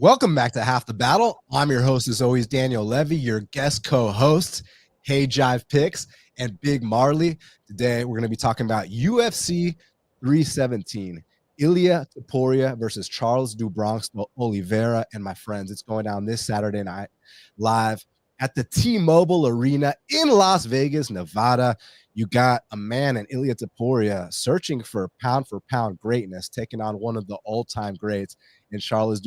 Welcome back to Half the Battle. I'm your host, as always, Daniel Levy, your guest co-host, Hayjive Picks, and Big Marley. Today, we're going to be talking about UFC 317, Ilia Topuria versus Charles Oliveira. And my friends, it's going down this Saturday night live at the T-Mobile Arena in Las Vegas, Nevada. You got a man in Ilia Topuria searching for pound-for-pound greatness, taking on one of the all-time greats in Charles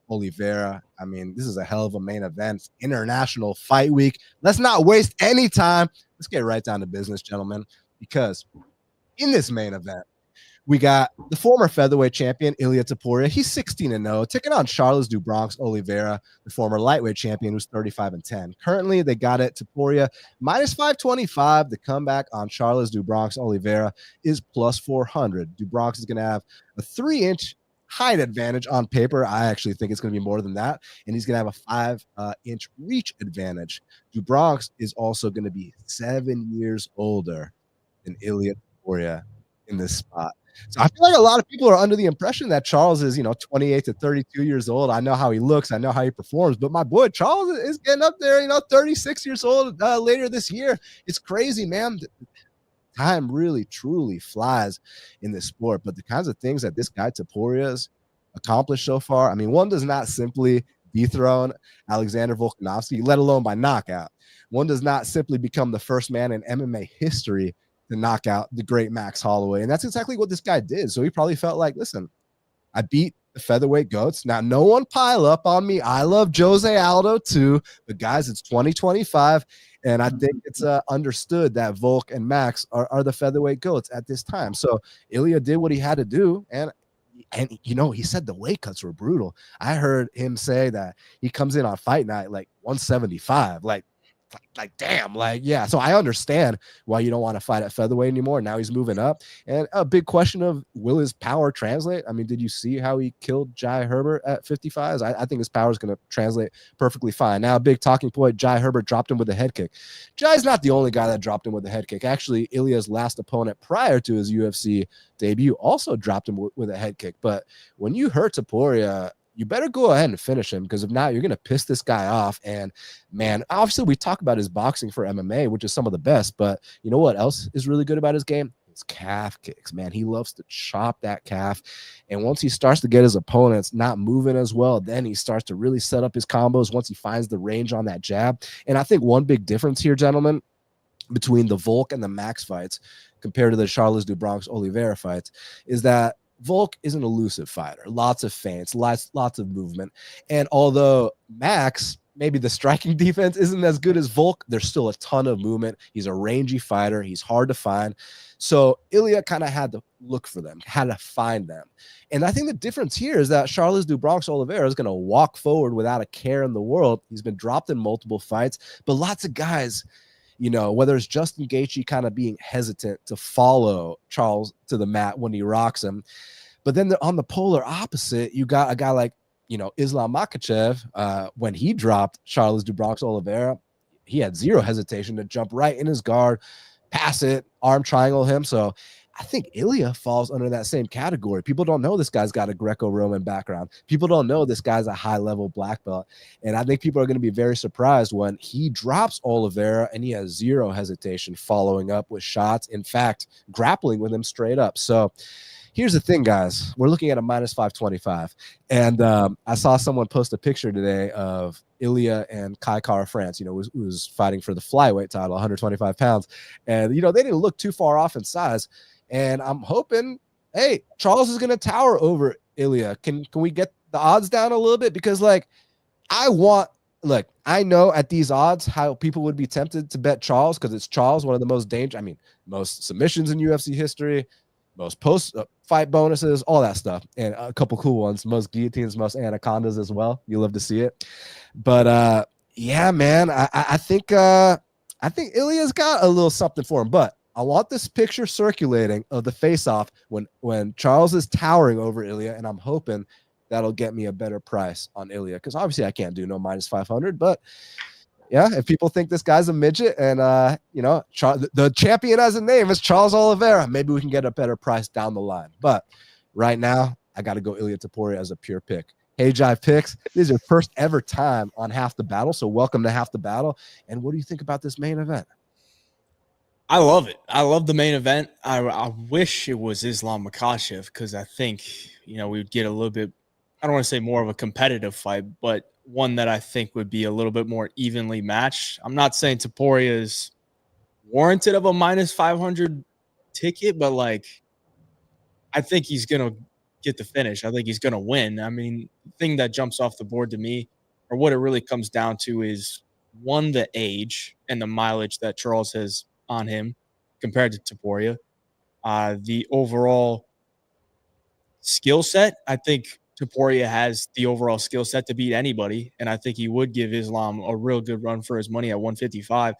Oliveira. I mean, this is a hell of a main event. International Fight Week. Let's not waste any time. Let's get right down to business, gentlemen, because in this main event, we got the former featherweight champion, Ilia Topuria. He's 16-0, taking on Charles Oliveira, the former lightweight champion, who's 35-10. Currently, they got it. Topuria minus 525. The comeback on Charles Oliveira is plus 400. Dubronx is going to have a 3-inch height advantage on paper. I actually think it's going to be more than that, and he's going to have a 5-inch reach advantage. Dubronx is also going to be 7 years older than Ilia Topuria in this spot. So I feel like a lot of people are under the impression that Charles is, 28 to 32 years old. I know how he looks. I know how he performs. But my boy, Charles is getting up there, 36 years old later this year. It's crazy, man. Time really, truly flies in this sport. But the kinds of things that this guy Topuria's accomplished so far, I mean, one does not simply dethrone Alexander Volkanovski, let alone by knockout. One does not simply become the first man in MMA history to knock out the great Max Holloway. And that's exactly what this guy did. So he probably felt like, listen, I beat the featherweight goats. Now, no one pile up on me. I love Jose Aldo too. But guys, it's 2025. And I think it's understood that Volk and Max are the featherweight goats at this time. So Ilia did what he had to do. And he said the weight cuts were brutal. I heard him say that he comes in on fight night like 175. Like damn, yeah. So I understand why you don't want to fight at featherweight anymore. Now he's moving up, and a big question of, will his power translate? I mean, did you see how he killed Jai Herbert at 55s? I think his power is going to translate perfectly fine. Now, a big talking point: Jai Herbert dropped him with a head kick. Jai's not the only guy that dropped him with a head kick. Actually, Ilia's last opponent prior to his UFC debut also dropped him with a head kick. But when you hurt Topuria, you better go ahead and finish him, because if not, you're going to piss this guy off. And man, obviously we talk about his boxing for MMA, which is some of the best, but you know what else is really good about his game? His calf kicks, man. He loves to chop that calf. And once he starts to get his opponents not moving as well, then he starts to really set up his combos once he finds the range on that jab. And I think one big difference here, gentlemen, between the Volk and the Max fights compared to the Charles Oliveira fights is that Volk is an elusive fighter, lots of feints, lots of movement. And although Max, maybe the striking defense isn't as good as Volk, there's still a ton of movement. He's a rangy fighter. He's hard to find. So Ilia kind of had to look for them, had to find them. And I think the difference here is that Charles Oliveira is going to walk forward without a care in the world. He's been dropped in multiple fights, but lots of guys, whether it's Justin Gaethje kind of being hesitant to follow Charles to the mat when he rocks him. But then on the polar opposite, you got a guy like, Islam Makhachev. When he dropped Charles Oliveira, he had zero hesitation to jump right in his guard, pass it, arm triangle him. So I think Ilia falls under that same category. People don't know this guy's got a Greco-Roman background. People don't know this guy's a high-level black belt. And I think people are going to be very surprised when he drops Oliveira and he has zero hesitation following up with shots. In fact, grappling with him straight up. So here's the thing, guys. We're looking at a minus 525. And I saw someone post a picture today of Ilia and Kai Kara France, who's fighting for the flyweight title, 125 pounds. And, they didn't look too far off in size. And I'm hoping, hey, Charles is going to tower over Ilia. Can we get the odds down a little bit? Because, I know at these odds how people would be tempted to bet Charles, because it's Charles, one of the most dangerous, most submissions in UFC history, most post-fight bonuses, all that stuff, and a couple cool ones, most guillotines, most anacondas as well. You love to see it. But, yeah, man, I think Ilia's got a little something for him, but I want this picture circulating of the face-off when Charles is towering over Ilia, and I'm hoping that'll get me a better price on Ilia, because obviously I can't do no minus 500, but yeah, if people think this guy's a midget and, the champion has a name, it's Charles Oliveira, maybe we can get a better price down the line. But right now, I got to go Ilia Topuria as a pure pick. Hayjive Picks. This is your first ever time on Half the Battle, so welcome to Half the Battle. And what do you think about this main event? I love it. I love the main event. I wish it was Islam Makhachev because I think, we would get a little bit, I don't want to say more of a competitive fight, but one that I think would be a little bit more evenly matched. I'm not saying Topuria is warranted of a minus 500 ticket, but I think he's going to get the finish. I think he's going to win. I mean, the thing that jumps off the board to me, or what it really comes down to, is one, the age and the mileage that Charles has on him compared to Topuria. The overall skill set, I think Topuria has the overall skill set to beat anybody, and I think he would give Islam a real good run for his money at 155.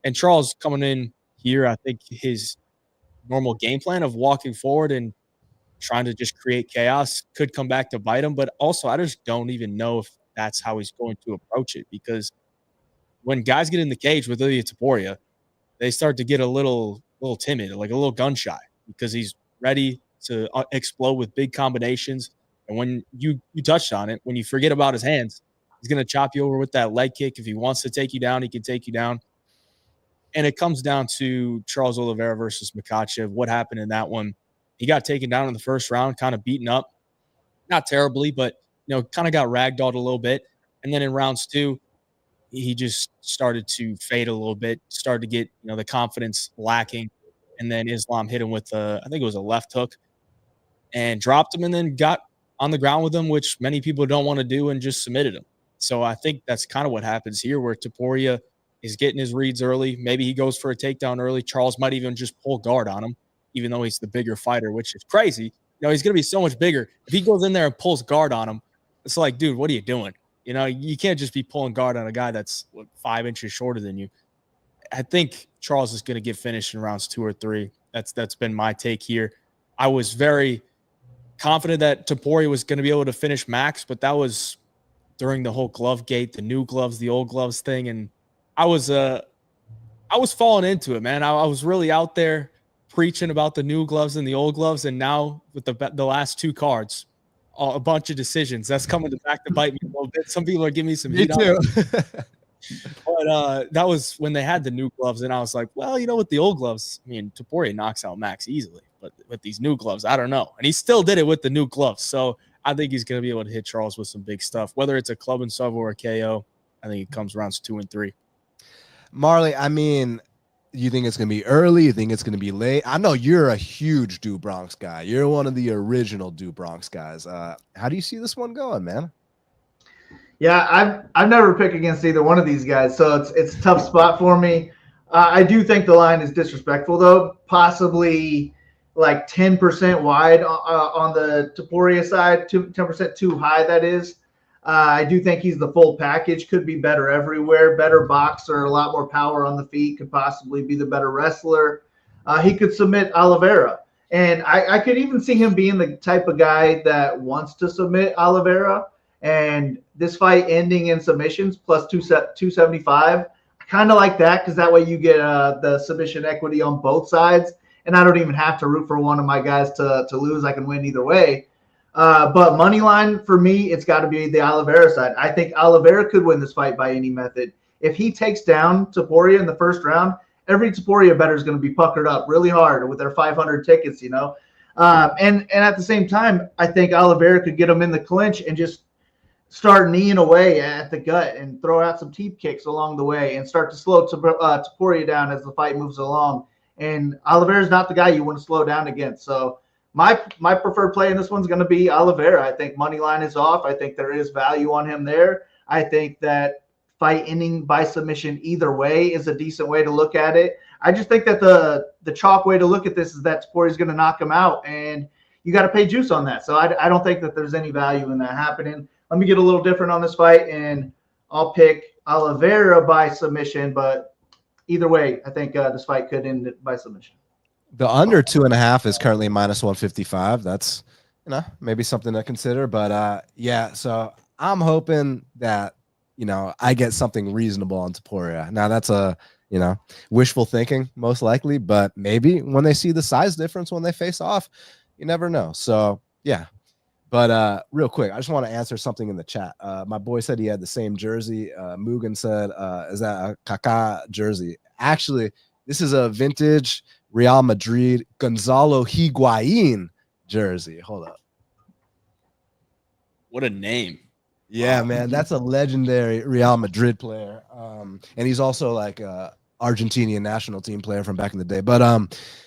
And Charles coming in here, I think his normal game plan of walking forward and trying to just create chaos could come back to bite him. But also, I just don't even know if that's how he's going to approach it, because when guys get in the cage with Ilia Topuria, they start to get a little timid, like a little gun shy, because he's ready to explode with big combinations. And when you touched on it, when you forget about his hands, he's going to chop you over with that leg kick. If he wants to take you down, he can take you down. And it comes down to Charles Oliveira versus Makhachev. What happened in that one? He got taken down in the first round, kind of beaten up. Not terribly, but, kind of got ragdolled a little bit. And then in rounds two, he just started to fade a little bit, started to get, the confidence lacking. And then Islam hit him with I think it was a left hook, and dropped him, and then got on the ground with him, which many people don't want to do, and just submitted him. So I think that's kind of what happens here, where Topuria is getting his reads early. Maybe he goes for a takedown early. Charles might even just pull guard on him, even though he's the bigger fighter, which is crazy. He's going to be so much bigger. If he goes in there and pulls guard on him, it's like, dude, what are you doing? You can't just be pulling guard on a guy that's 5 inches shorter than you. I think Charles is going to get finished in rounds 2 or 3. That's been my take here. I was very confident that Topuria was going to be able to finish Max, but that was during the whole glove gate, the new gloves, the old gloves thing, and I was falling into it, man. I was really out there preaching about the new gloves and the old gloves, and now with the last 2 cards, a bunch of decisions. That's coming back to bite me a little bit. Some people are giving me some heat. Me too. But that was when they had the new gloves, and I was like, well, with the old gloves, I mean, Topuria knocks out Max easily, but with these new gloves, I don't know. And he still did it with the new gloves. So I think he's going to be able to hit Charles with some big stuff, whether it's a club and sub or a KO. I think it comes rounds 2 and 3. Marley, I mean, you think it's going to be early? You think it's going to be late? I know you're a huge Do Bronx guy. You're one of the original Do Bronx guys. How do you see this one going, man? Yeah, I've never picked against either one of these guys, so it's a tough spot for me. I do think the line is disrespectful, though, possibly like 10% wide on the Topuria side, 10% too high, that is. I do think he's the full package, could be better everywhere, better boxer, a lot more power on the feet, could possibly be the better wrestler. He could submit Oliveira. And I could even see him being the type of guy that wants to submit Oliveira. And this fight ending in submissions plus 275, I kind of like that, because that way you get the submission equity on both sides. And I don't even have to root for one of my guys to lose. I can win either way. But money line for me, it's got to be the Oliveira side. I think Oliveira could win this fight by any method. If he takes down Topuria in the first round, every Topuria bettor is going to be puckered up really hard with their 500 tickets, And at the same time, I think Oliveira could get him in the clinch and just start kneeing away at the gut and throw out some teep kicks along the way and start to slow Topuria down as the fight moves along. And Oliveira's not the guy you want to slow down against. So my preferred play in this one's going to be Oliveira. I think money line is off. I think there is value on him there. I think that fight ending by submission either way is a decent way to look at it. I just think that the chalk way to look at this is that Topuria's going to knock him out, and you got to pay juice on that. So I don't think that there's any value in that happening. Let me get a little different on this fight, and I'll pick Oliveira by submission. But either way, I think this fight could end by submission. The under 2.5 is currently minus 155. That's, maybe something to consider. But yeah, so I'm hoping that, I get something reasonable on Topuria. Now that's wishful thinking, most likely, but maybe when they see the size difference when they face off, you never know. So yeah. real quick, I just want to answer something in the chat. My boy said he had the same jersey. Mugen said, is that a Kaká jersey? Actually, this is a vintage Real Madrid Gonzalo Higuain jersey. Hold up. What a name. Yeah, man, that's a legendary Real Madrid player. And he's also like a Argentinian national team player from back in the day. But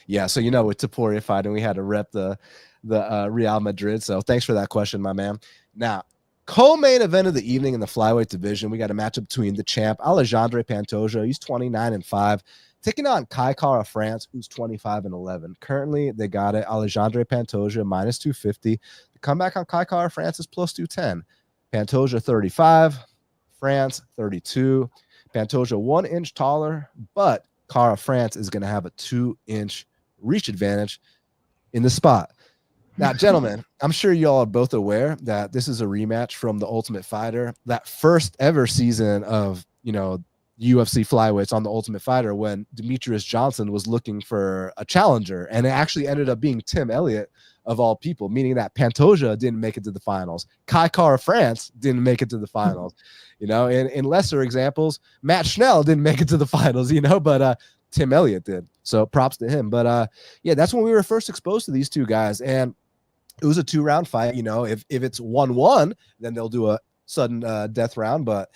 yeah, so with Topuria fighting, we had to rep the Real Madrid. So thanks for that question, my man. Now, co-main event of the evening in the flyweight division, we got a matchup between the champ Alexandre Pantoja. He's 29-5, taking on Kai Kara France, who's 25-11. Currently, they got it. Alexandre Pantoja minus 250. The comeback on Kai Kara France is plus 210. Pantoja 35, France 32. Pantoja 1 inch taller, but Kara France is going to have a 2-inch reach advantage in the spot. Now, gentlemen, I'm sure you all are both aware that this is a rematch from The Ultimate Fighter, that first ever season of, UFC flyweights on The Ultimate Fighter, when Demetrius Johnson was looking for a challenger, and it actually ended up being Tim Elliott of all people, meaning that Pantoja didn't make it to the finals. Kai Kara France didn't make it to the finals. In lesser examples, Matt Schnell didn't make it to the finals, but Tim Elliott did. So props to him. But yeah, that's when we were first exposed to these two guys. And it was a 2-round fight. If it's 1-1, then they'll do a sudden death round. But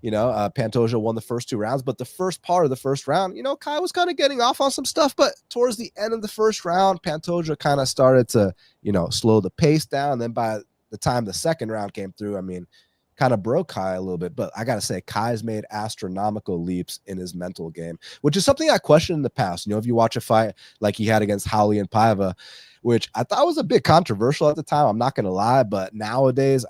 Pantoja won the first 2 rounds, but the first part of the first round, Kai was kind of getting off on some stuff, but towards the end of the first round, Pantoja kind of started to, slow the pace down. And then by the time the second round came through, kind of broke Kai a little bit. But I got to say, Kai's made astronomical leaps in his mental game, which is something I questioned in the past. If you watch a fight like he had against Howley and Paiva, which I thought was a bit controversial at the time, I'm not going to lie, but nowadays,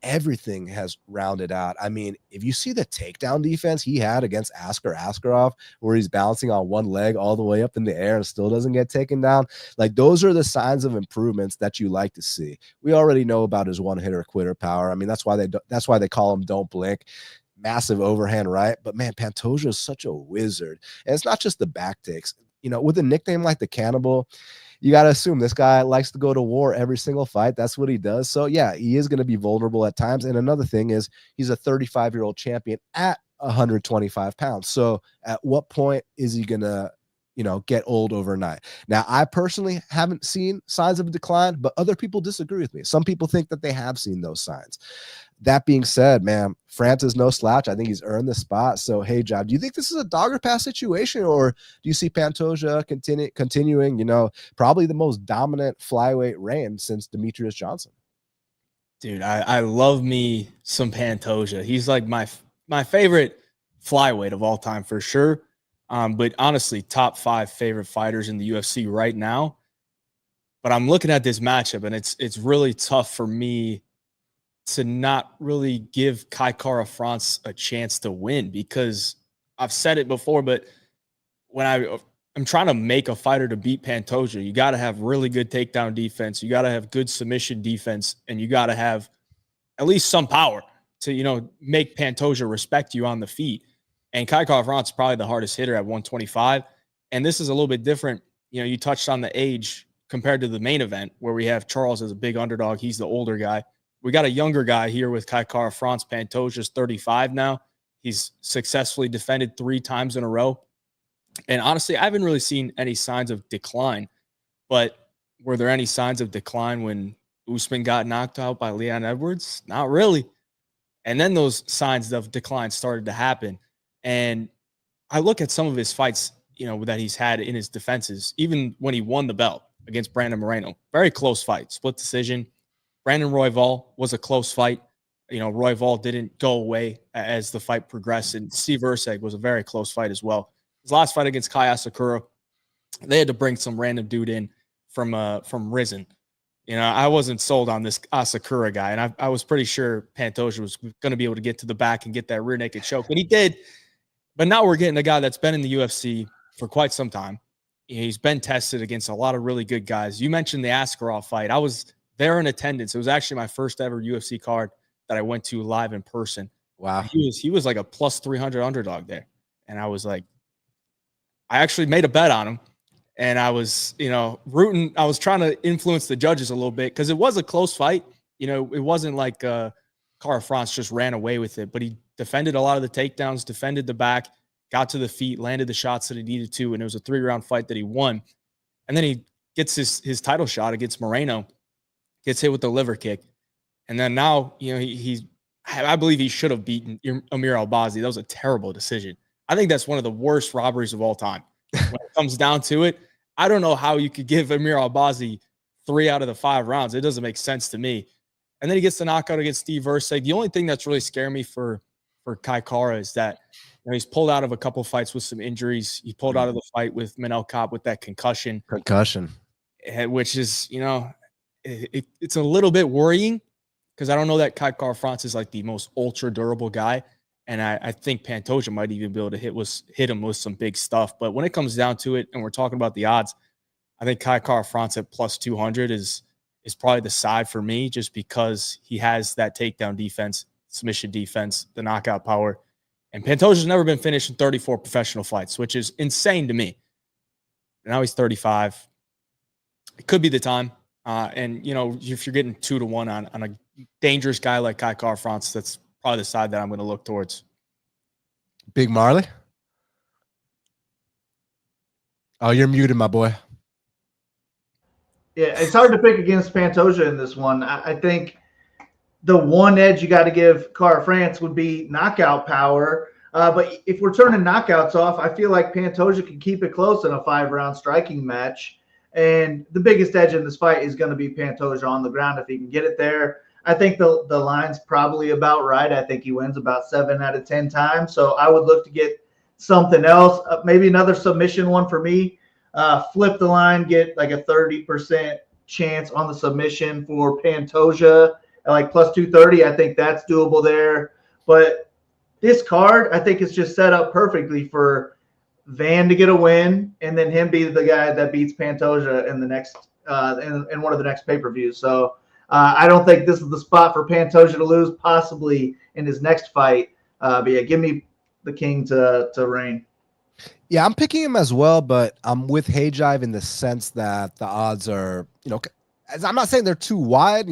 everything has rounded out. If you see the takedown defense he had against Askarov, where he's bouncing on one leg all the way up in the air and still doesn't get taken down, like those are the signs of improvements that you like to see. We already know about his one-hitter quitter power. That's why they call him Don't Blink. Massive overhand right, but man, Pantoja is such a wizard. And it's not just the back takes. With a nickname like the Cannibal, you got to assume this guy likes to go to war every single fight. That's what he does. So yeah, he is going to be vulnerable at times. And another thing is he's a 35-year-old champion at 125 pounds. So at what point is he going to, get old overnight? Now, I personally haven't seen signs of a decline, but other people disagree with me. Some people think that they have seen those signs. That being said, man, France is no slouch. I think he's earned the spot. So, hey, Job, do you think this is a dogger pass situation, or do you see Pantoja continuing, probably the most dominant flyweight reign since Demetrius Johnson? Dude, I love me some Pantoja. He's like my favorite flyweight of all time for sure. But honestly, top 5 favorite fighters in the UFC right now. But I'm looking at this matchup, and it's really tough for me to not really give Kai Kara France a chance to win, because I've said it before, but when I'm trying to make a fighter to beat Pantoja, you got to have really good takedown defense. You got to have good submission defense, and you got to have at least some power to, make Pantoja respect you on the feet. And Kai Kara France is probably the hardest hitter at 125. And this is a little bit different. You touched on the age compared to the main event, where we have Charles as a big underdog. He's the older guy. We got a younger guy here with Kai Kara France. Pantoja's 35 now. He's successfully defended 3 times in a row. And honestly, I haven't really seen any signs of decline. But were there any signs of decline when Usman got knocked out by Leon Edwards? Not really. And then those signs of decline started to happen. And I look at some of his fights, that he's had in his defenses, even when he won the belt against Brandon Moreno. Very close fight, split decision. Brandon Royval was a close fight. Royval didn't go away as the fight progressed. And Steve Erceg was a very close fight as well. His last fight against Kai Asakura, they had to bring some random dude in from Risen. I wasn't sold on this Asakura guy, and I was pretty sure Pantoja was going to be able to get to the back and get that rear naked choke, and he did. But now we're getting a guy that's been in the UFC for quite some time. He's been tested against a lot of really good guys. You mentioned the Askarov fight. I was there in attendance. It was actually my first ever UFC card that I went to live in person. Wow. He was like a plus 300 underdog there. And I was like, I actually made a bet on him. And I was, rooting. I was trying to influence the judges a little bit because it was a close fight. It wasn't like Kara France just ran away with it, but he defended a lot of the takedowns, defended the back, got to the feet, landed the shots that he needed to, and it was a 3-round fight that he won. And then he gets his title shot against Moreno, gets hit with the liver kick. And then now, I believe he should have beaten Amir Albazi. That was a terrible decision. I think that's one of the worst robberies of all time. When it comes down to it, I don't know how you could give Amir Albazi 3 out of the 5 rounds. It doesn't make sense to me. And then he gets the knockout against Steve Versailles. The only thing that's really scared me for Kai Kara is that he's pulled out of a couple fights with some injuries. He pulled out of the fight with Manel Kape with that concussion, which is, it's a little bit worrying because I don't know that Kai Kara France is like the most ultra durable guy. And I think Pantoja might even be able to hit him with some big stuff. But when it comes down to it, and we're talking about the odds, I think Kai Kara France at plus 200 is probably the side for me, just because he has that takedown defense, submission defense, the knockout power. And Pantoja's never been finished in 34 professional fights, which is insane to me. And now he's 35. It could be the time. And, if you're getting 2-1 on a dangerous guy like Kai Kara France, that's probably the side that I'm going to look towards. Big Marley? Oh, you're muted, my boy. Yeah, it's hard to pick against Pantoja in this one. I think the one edge you got to give Kara France would be knockout power. But if we're turning knockouts off, I feel like Pantoja can keep it close in a 5-round striking match. And the biggest edge in this fight is going to be Pantoja on the ground if he can get it there. I think the line's probably about right. I think he wins about 7 out of 10 times. So I would look to get something else, maybe another submission one for me. Flip the line, get like a 30% chance on the submission for Pantoja at like plus 230. I think that's doable there. But this card, I think, is just set up perfectly for Van to get a win and then him be the guy that beats Pantoja in the next in one of the next pay-per-views. So I don't think this is the spot for Pantoja to lose, possibly in his next fight. But yeah, give me the king to reign. Yeah, I'm picking him as well, but I'm with Hayjive in the sense that the odds are, I'm not saying they're too wide,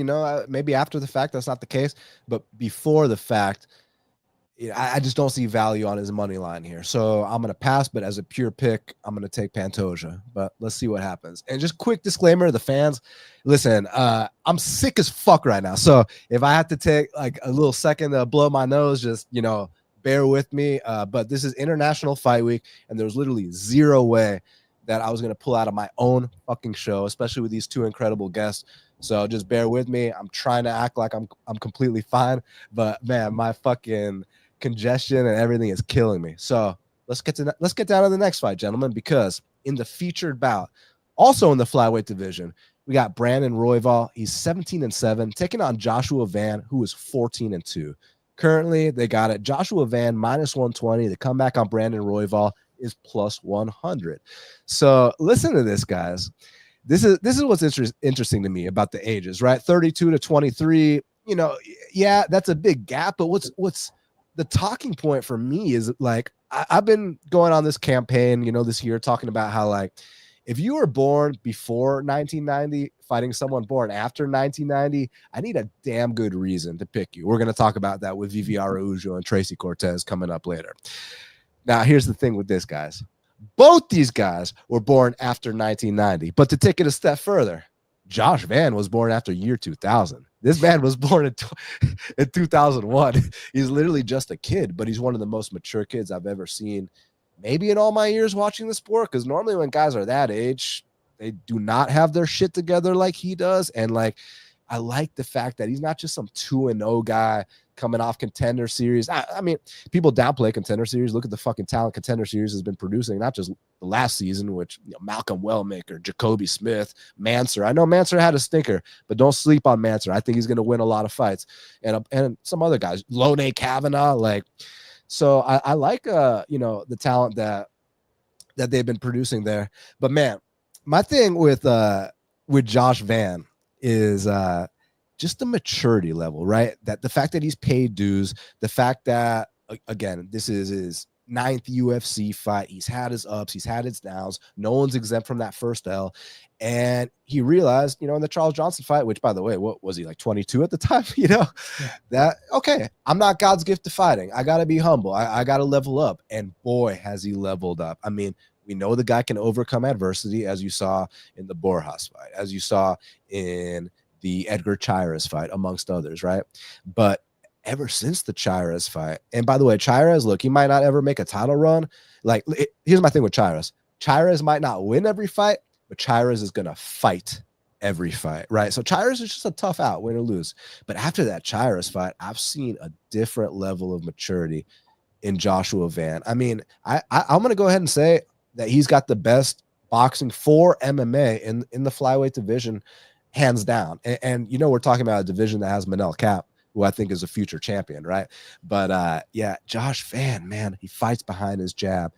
maybe after the fact, that's not the case, but before the fact, I just don't see value on his money line here. So I'm going to pass, but as a pure pick, I'm going to take Pantoja, but let's see what happens. And just quick disclaimer, the fans, listen, I'm sick as fuck right now. So if I have to take like a little second to blow my nose, just, bear with me. But this is International Fight Week, and there's literally zero way that I was going to pull out of my own fucking show, especially with these 2 incredible guests. So just bear with me. I'm trying to act like I'm completely fine, but man, my fucking congestion and everything is killing me. So let's get down to the next fight, gentlemen, because in the featured bout, also in the flyweight division, we got Brandon Royval. He's 17-7, taking on Joshua Van, who is 14-2. Currently, they got it. Joshua Van minus 120. The comeback on Brandon Royval is plus 100. So listen to this, guys. This is what's interesting to me about the ages, right? 32 to 23. Yeah, that's a big gap. But what's the talking point for me is like I've been going on this campaign, this year talking about how like if you were born before 1990, fighting someone born after 1990, I need a damn good reason to pick you. We're going to talk about that with Viviane Araujo and Tracy Cortez coming up later. Now, here's the thing with this, guys. Both these guys were born after 1990. But to take it a step further, Josh Van was born after year 2000. This man was born in 2001. He's literally just a kid, but he's one of the most mature kids I've ever seen, maybe in all my years watching the sport, because normally when guys are that age, they do not have their shit together like he does. And like, I like the fact that he's not just some 2-0 guy coming off Contender Series. I mean, people downplay Contender Series. Look at the fucking talent Contender Series has been producing, not just the last season, which Malcolm Wellmaker, Jacoby Smith, Mansour. I know Mansour had a stinker, but don't sleep on Mansour. I think he's going to win a lot of fights. And some other guys, Lone Kavanaugh, like, so I like, the talent that they've been producing there. But man, my thing with Josh Van is just the maturity level, right? That the fact that he's paid dues, the fact that, again, this is his 9th UFC fight. He's had his ups, he's had his downs. No one's exempt from that first L. And he realized, in the Charles Johnson fight, which, by the way, what was he, like 22 at the time? That, okay, I'm not God's gift to fighting. I got to be humble. I got to level up. And boy, has he leveled up. I mean, we know the guy can overcome adversity, as you saw in the Borshchev fight, as you saw in the Edgar Chairez fight, amongst others, right? But ever since the Chairez fight, and by the way, Chairez, look, he might not ever make a title run. Like, here's my thing with Chairez. Chairez might not win every fight, but Chairez is going to fight every fight, right? So Chairez is just a tough out, win or lose. But after that Chairez fight, I've seen a different level of maturity in Joshua Van. I mean, I'm going to go ahead and say that he's got the best boxing for MMA in the flyweight division, hands down. And we're talking about a division that has Manel Cap, who I think is a future champion, right? But yeah, Josh Van, man, he fights behind his jab.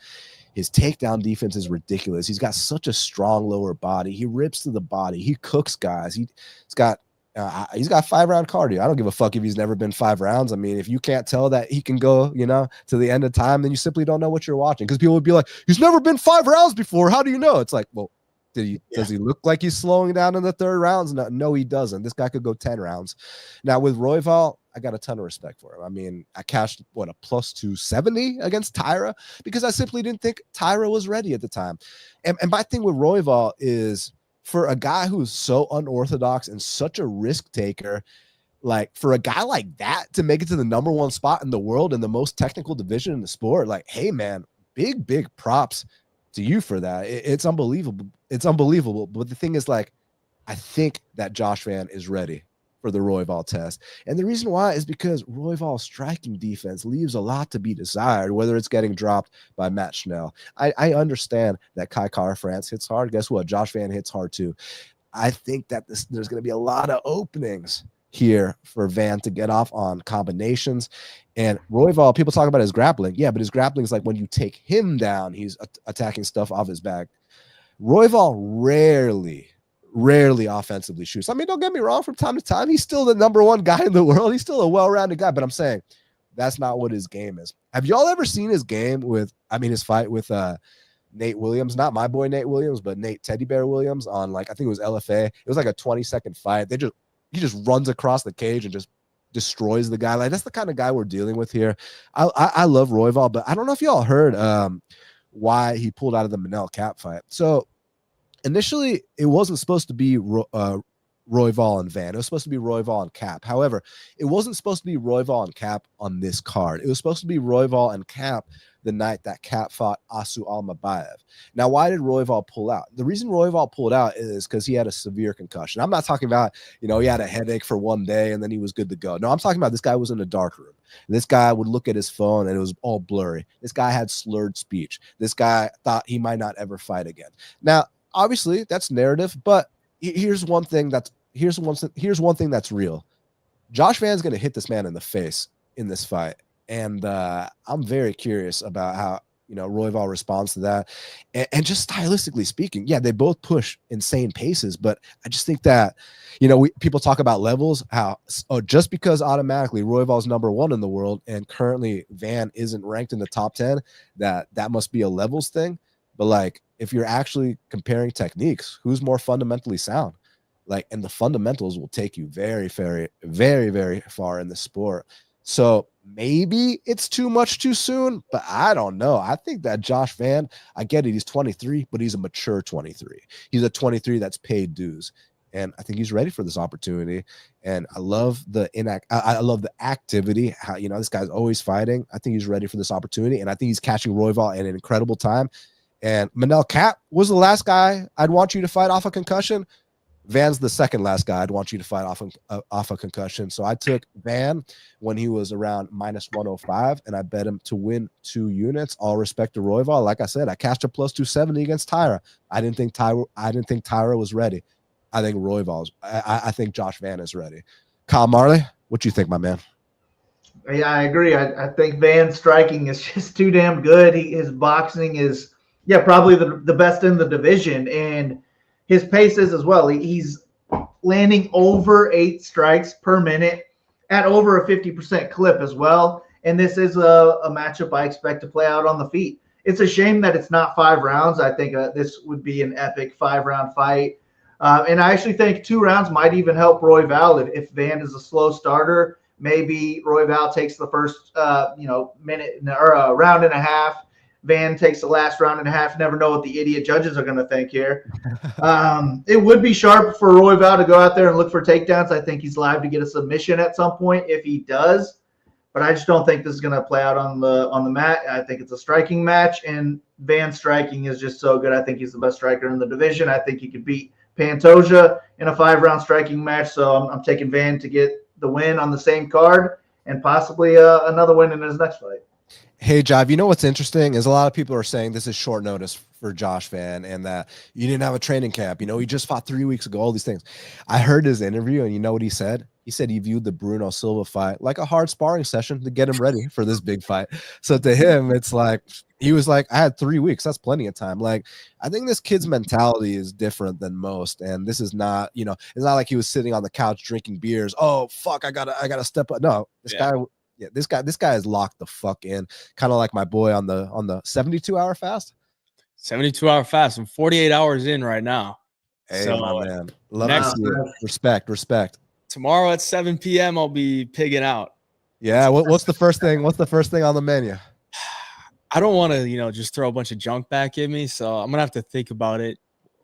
His takedown defense is ridiculous. He's got such a strong lower body. He rips to the body. He cooks guys. He's got 5-round cardio. I don't give a fuck if he's never been 5 rounds. I mean, if you can't tell that he can go, to the end of time, then you simply don't know what you're watching. Because people would be like, he's never been 5 rounds before. How do you know? It's like, well, does he look like he's slowing down in the 3rd rounds? No, he doesn't. This guy could go 10 rounds. Now with Royval, I got a ton of respect for him. I mean, I cashed a plus 270 against Tyra because I simply didn't think Tyra was ready at the time. And my thing with Royval is, for a guy who's so unorthodox and such a risk taker, like for a guy like that to make it to the #1 spot in the world in the most technical division in the sport, like, hey man, big props to you for that. It's unbelievable. It's unbelievable. But the thing is, like, I think that Josh Van is ready for the Royval test. And the reason why is because Royval's striking defense leaves a lot to be desired, whether it's getting dropped by Matt Schnell. I understand that Kai Kara France hits hard. Guess what? Josh Van hits hard too. I think that there's going to be a lot of openings here for Van to get off on combinations. And Royval, people talk about his grappling. Yeah, but his grappling is like when you take him down, he's attacking stuff off his back. Royval rarely offensively shoots. I mean, don't get me wrong, from time to time, he's still the #1 guy in the world. He's still a well-rounded guy, but I'm saying that's not what his game is. Have y'all ever seen his game his fight with Nate Williams? Not my boy Nate Williams, but Nate Teddy Bear Williams on, like, I think it was LFA. It was like a 20-second fight. He just runs across the cage and just destroys the guy. Like, that's the kind of guy we're dealing with here. I love Royval, but I don't know if y'all heard why he pulled out of the Manel Cap fight. So initially, it wasn't supposed to be Royval and Van. It was supposed to be Royval and Cap. However, it wasn't supposed to be Royval and Cap on this card. It was supposed to be Royval and Cap the night that Cap fought Asu Almabayev. Now, why did Royval pull out? The reason Royval pulled out is because he had a severe concussion. I'm not talking about, he had a headache for one day and then he was good to go. No, I'm talking about this guy was in a dark room. This guy would look at his phone and it was all blurry. This guy had slurred speech. This guy thought he might not ever fight again. Now, obviously, that's narrative, but here's one thing that's real. Josh Van's going to hit this man in the face in this fight. And I'm very curious about how, Royval responds to that. And just stylistically speaking, yeah, they both push insane paces, but I just think that, people talk about levels, how, just because automatically Royval's #1 in the world and currently Van isn't ranked in the top 10, that must be a levels thing. But, like, if you're actually comparing techniques, who's more fundamentally sound? Like, and the fundamentals will take you very, very, very, very far in the sport. So maybe it's too much too soon, but I don't know. I think that Josh Van, I get it, he's 23, but he's a mature 23. He's a 23 that's paid dues. And I think he's ready for this opportunity. And I love the activity. How, this guy's always fighting. I think he's ready for this opportunity. And I think he's catching Royval at an incredible time. And Manel Cap was the last guy I'd want you to fight off a concussion. Van's the second last guy I'd want you to fight off a concussion. So I took Van when he was around -105, and I bet him to win 2 units. All respect to Royval. Like I said, I cashed a plus 270 against Tyra. I didn't think Tyra was ready. I think Royval's. I think Josh Van is ready. Kyle Marley, what you think, my man? Yeah, I agree. I think Van's striking is just too damn good. His boxing is, probably the best in the division, and his pace is as well. He's landing over 8 strikes per minute at over a 50% clip as well. And this is a matchup I expect to play out on the feet. It's a shame that it's not 5 rounds. I think this would be an epic 5-round fight. And I actually think 2 rounds might even help Royval if Van is a slow starter. Maybe Royval takes the first, minute or a round and a half. Van takes the last round and a half. Never know what the idiot judges are going to think here. It would be sharp for Royval to go out there and look for takedowns. I think he's live to get a submission at some point if he does. But I just don't think this is going to play out on the mat. I think it's a striking match, and Van's striking is just so good. I think he's the best striker in the division. I think he could beat Pantoja in a 5-round striking match. So I'm taking Van to get the win on the same card and possibly another win in his next fight. Hey, Jive, you know what's interesting is a lot of people are saying this is short notice for Josh Van and that you didn't have a training camp. You know, he just fought 3 weeks ago, all these things. I heard his interview, and you know what he said? He said he viewed the Bruno Silva fight like a hard sparring session to get him ready for this big fight. So to him, it's like, he was like, I had 3 weeks. That's plenty of time. Like, I think this kid's mentality is different than most. And this is not, you know, it's not like he was sitting on the couch drinking beers. Oh, fuck, I gotta step up. No, this guy is locked the fuck in. Kind of like my boy on the 72-hour fast. 72-hour fast. I'm 48 hours in right now. Hey, so, my man. Love to see it. Respect. Tomorrow at 7 p.m. I'll be pigging out. Yeah. What's the first thing? What's the first thing on the menu? I don't want to, just throw a bunch of junk back at me, so I'm gonna have to think about it.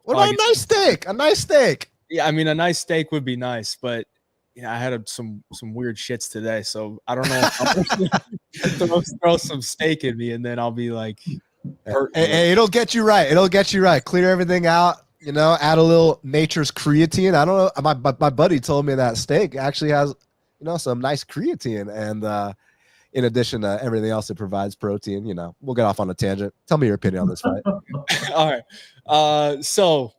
What about a nice steak? A nice steak. Yeah, I mean, a nice steak would be nice, but I had some weird shits today, so I don't know if I'll throw some steak in me, and then I'll be like, hey, it'll get you right. It'll get you right. Clear everything out. Add a little nature's creatine. I don't know. My buddy told me that steak actually has, some nice creatine, and in addition to everything else, it provides protein. We'll get off on a tangent. Tell me your opinion on this fight. All right. So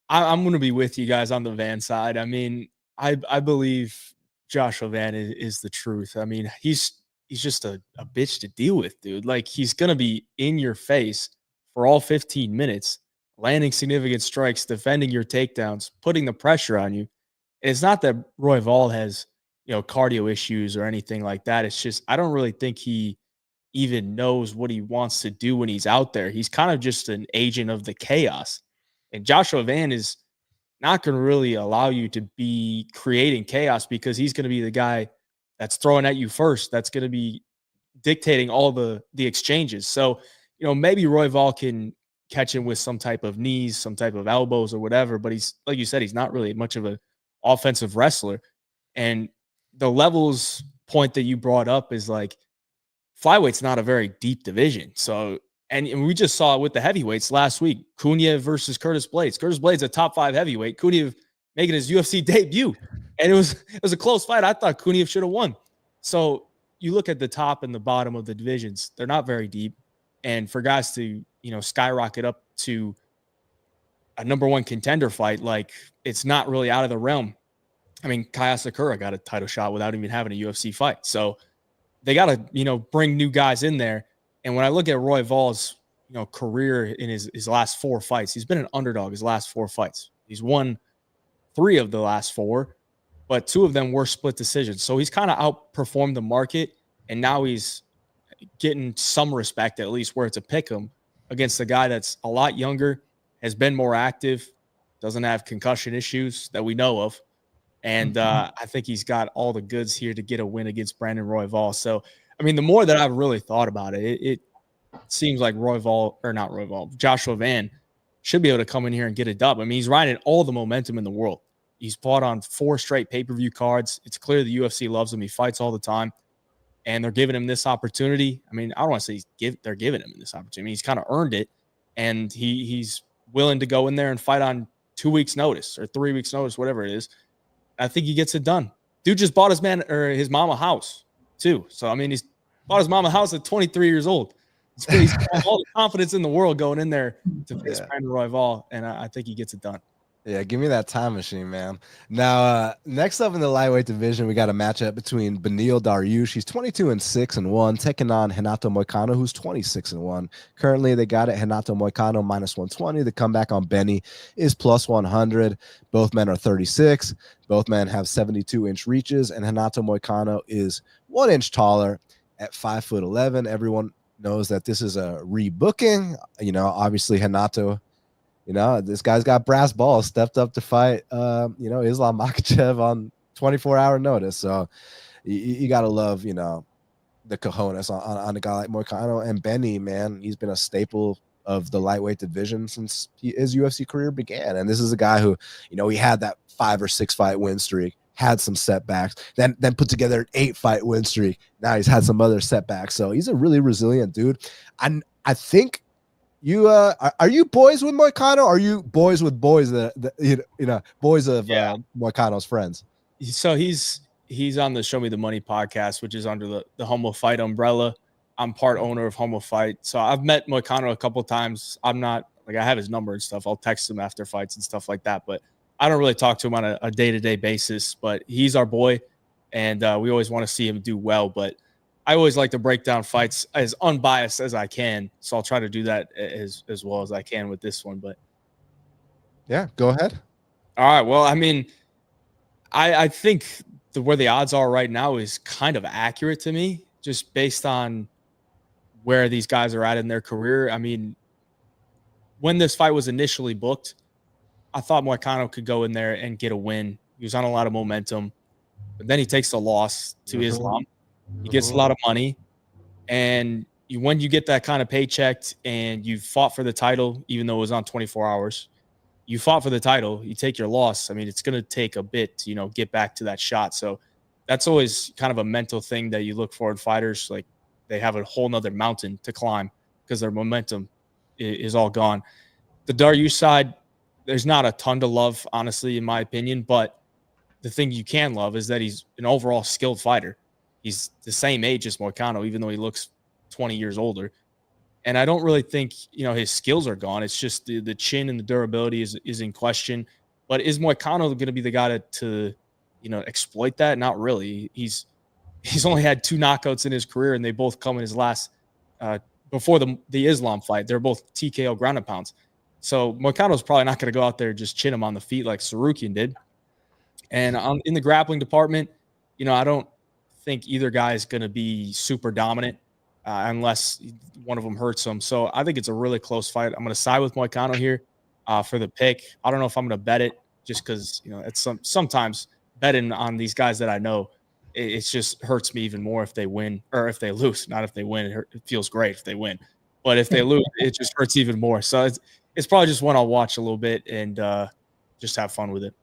I'm going to be with you guys on the Van side. I mean, I believe Joshua Van is the truth. I mean, he's just a bitch to deal with, dude. Like, he's going to be in your face for all 15 minutes, landing significant strikes, defending your takedowns, putting the pressure on you. And it's not that Royval has, cardio issues or anything like that. It's just, I don't really think he even knows what he wants to do when he's out there. He's kind of just an agent of the chaos. And Joshua Van is not going to really allow you to be creating chaos, because he's going to be the guy that's throwing at you first. That's going to be dictating all the exchanges. So, maybe Royval can catch him with some type of knees, some type of elbows or whatever, but he's, like you said, he's not really much of an offensive wrestler. And the levels point that you brought up is like, flyweight's not a very deep division. So, and we just saw it with the heavyweights last week. Cunha versus Curtis Blades. Curtis Blades a top 5 heavyweight. Cunha making his UFC debut. And it was a close fight. I thought Cunha should have won. So you look at the top and the bottom of the divisions, they're not very deep. And for guys to, skyrocket up to a number 1 contender fight, like, it's not really out of the realm. I mean, Kaya Sakura got a title shot without even having a UFC fight. So they got to, bring new guys in there. And when I look at Royval's, career in his last 4 fights, he's been an underdog his last 4 fights. He's won 3 of the last 4, but 2 of them were split decisions. So he's kind of outperformed the market, and now he's getting some respect, at least where it's a pick 'em, against a guy that's a lot younger, has been more active, doesn't have concussion issues that we know of. And I think he's got all the goods here to get a win against Brandon Royval. So, I mean, the more that I've really thought about it, it seems like Joshua Van should be able to come in here and get a dub. I mean, he's riding all the momentum in the world. He's fought on 4 straight pay-per-view cards. It's clear the UFC loves him. He fights all the time, and they're giving him this opportunity. I mean, I don't want to say they're giving him this opportunity. I mean, he's kind of earned it, and he's willing to go in there and fight on 2 weeks' notice or 3 weeks' notice, whatever it is. I think he gets it done. Dude just bought his mom a house too. So, I mean, he's bought his mom a house at 23 years old. He's got all the confidence in the world going in there to face Brandon Royval, and I think he gets it done. Yeah, give me that time machine, man. Now, next up in the lightweight division, we got a matchup between Beneil Dariush. He's 22-6-1, taking on Renato Moicano, who's 26-1. Currently, they got it Renato Moicano -120. The comeback on Beneil is +100. Both men are 36. Both men have 72-inch reaches, and Renato Moicano is 1 inch taller at 5'11". Everyone knows that this is a rebooking. Obviously Renato, this guy's got brass balls, stepped up to fight, Islam Makhachev on 24-hour notice. So you got to love, the cojones on a guy like Moicano. And Beneil, man, he's been a staple of the lightweight division since his UFC career began. And this is a guy who, he had that 5 or 6 fight win streak, had some setbacks, then put together an 8 fight win streak. Now he's had some other setbacks. So he's a really resilient dude. I think you are you boys with Moicano? Are you boys with boys that boys of Moicano's friends? So he's on the Show Me the Money podcast, which is under the Homo Fight umbrella. I'm part owner of Homo Fight. So I've met Moicano a couple times. I'm not like, I have his number and stuff. I'll text him after fights and stuff like that. But I don't really talk to him on a day-to-day basis. But he's our boy, and we always want to see him do well. But I always like to break down fights as unbiased as I can. So I'll try to do that as well as I can with this one. But yeah, go ahead. All right. Well, I mean, I think where the odds are right now is kind of accurate to me, just based on where these guys are at in their career. I mean, when this fight was initially booked, I thought Moicano could go in there and get a win. He was on a lot of momentum, but then he takes the loss to Islam. He gets a lot of money, and when you get that kind of paycheck and you fought for the title, even though it was on 24 hours, you fought for the title, you take your loss. I mean, it's going to take a bit to, get back to that shot. So that's always kind of a mental thing that you look for in fighters. Like, they have a whole nother mountain to climb because their momentum is all gone. The Dariush side, there's not a ton to love, honestly, in my opinion. But the thing you can love is that he's an overall skilled fighter. He's the same age as Moicano, even though he looks 20 years older. And I don't really think, his skills are gone. It's just the chin and the durability is in question. But is Moicano going to be the guy to exploit that? Not really. He's only had 2 knockouts in his career, and they both come in his last before the Islam fight. They're both TKO ground and pounds. So Moicano's probably not going to go out there and just chin him on the feet like Sarukian did. And in the grappling department, I don't think either guy is going to be super dominant unless one of them hurts them. So I think it's a really close fight. I'm going to side with Moicano here for the pick. I don't know if I'm going to bet it, just because it's sometimes betting on these guys that I know, it just hurts me even more if they win, or if they lose. Not if they win. It feels great if they win. But if they lose, it just hurts even more. So it's probably just one I'll watch a little bit and just have fun with it.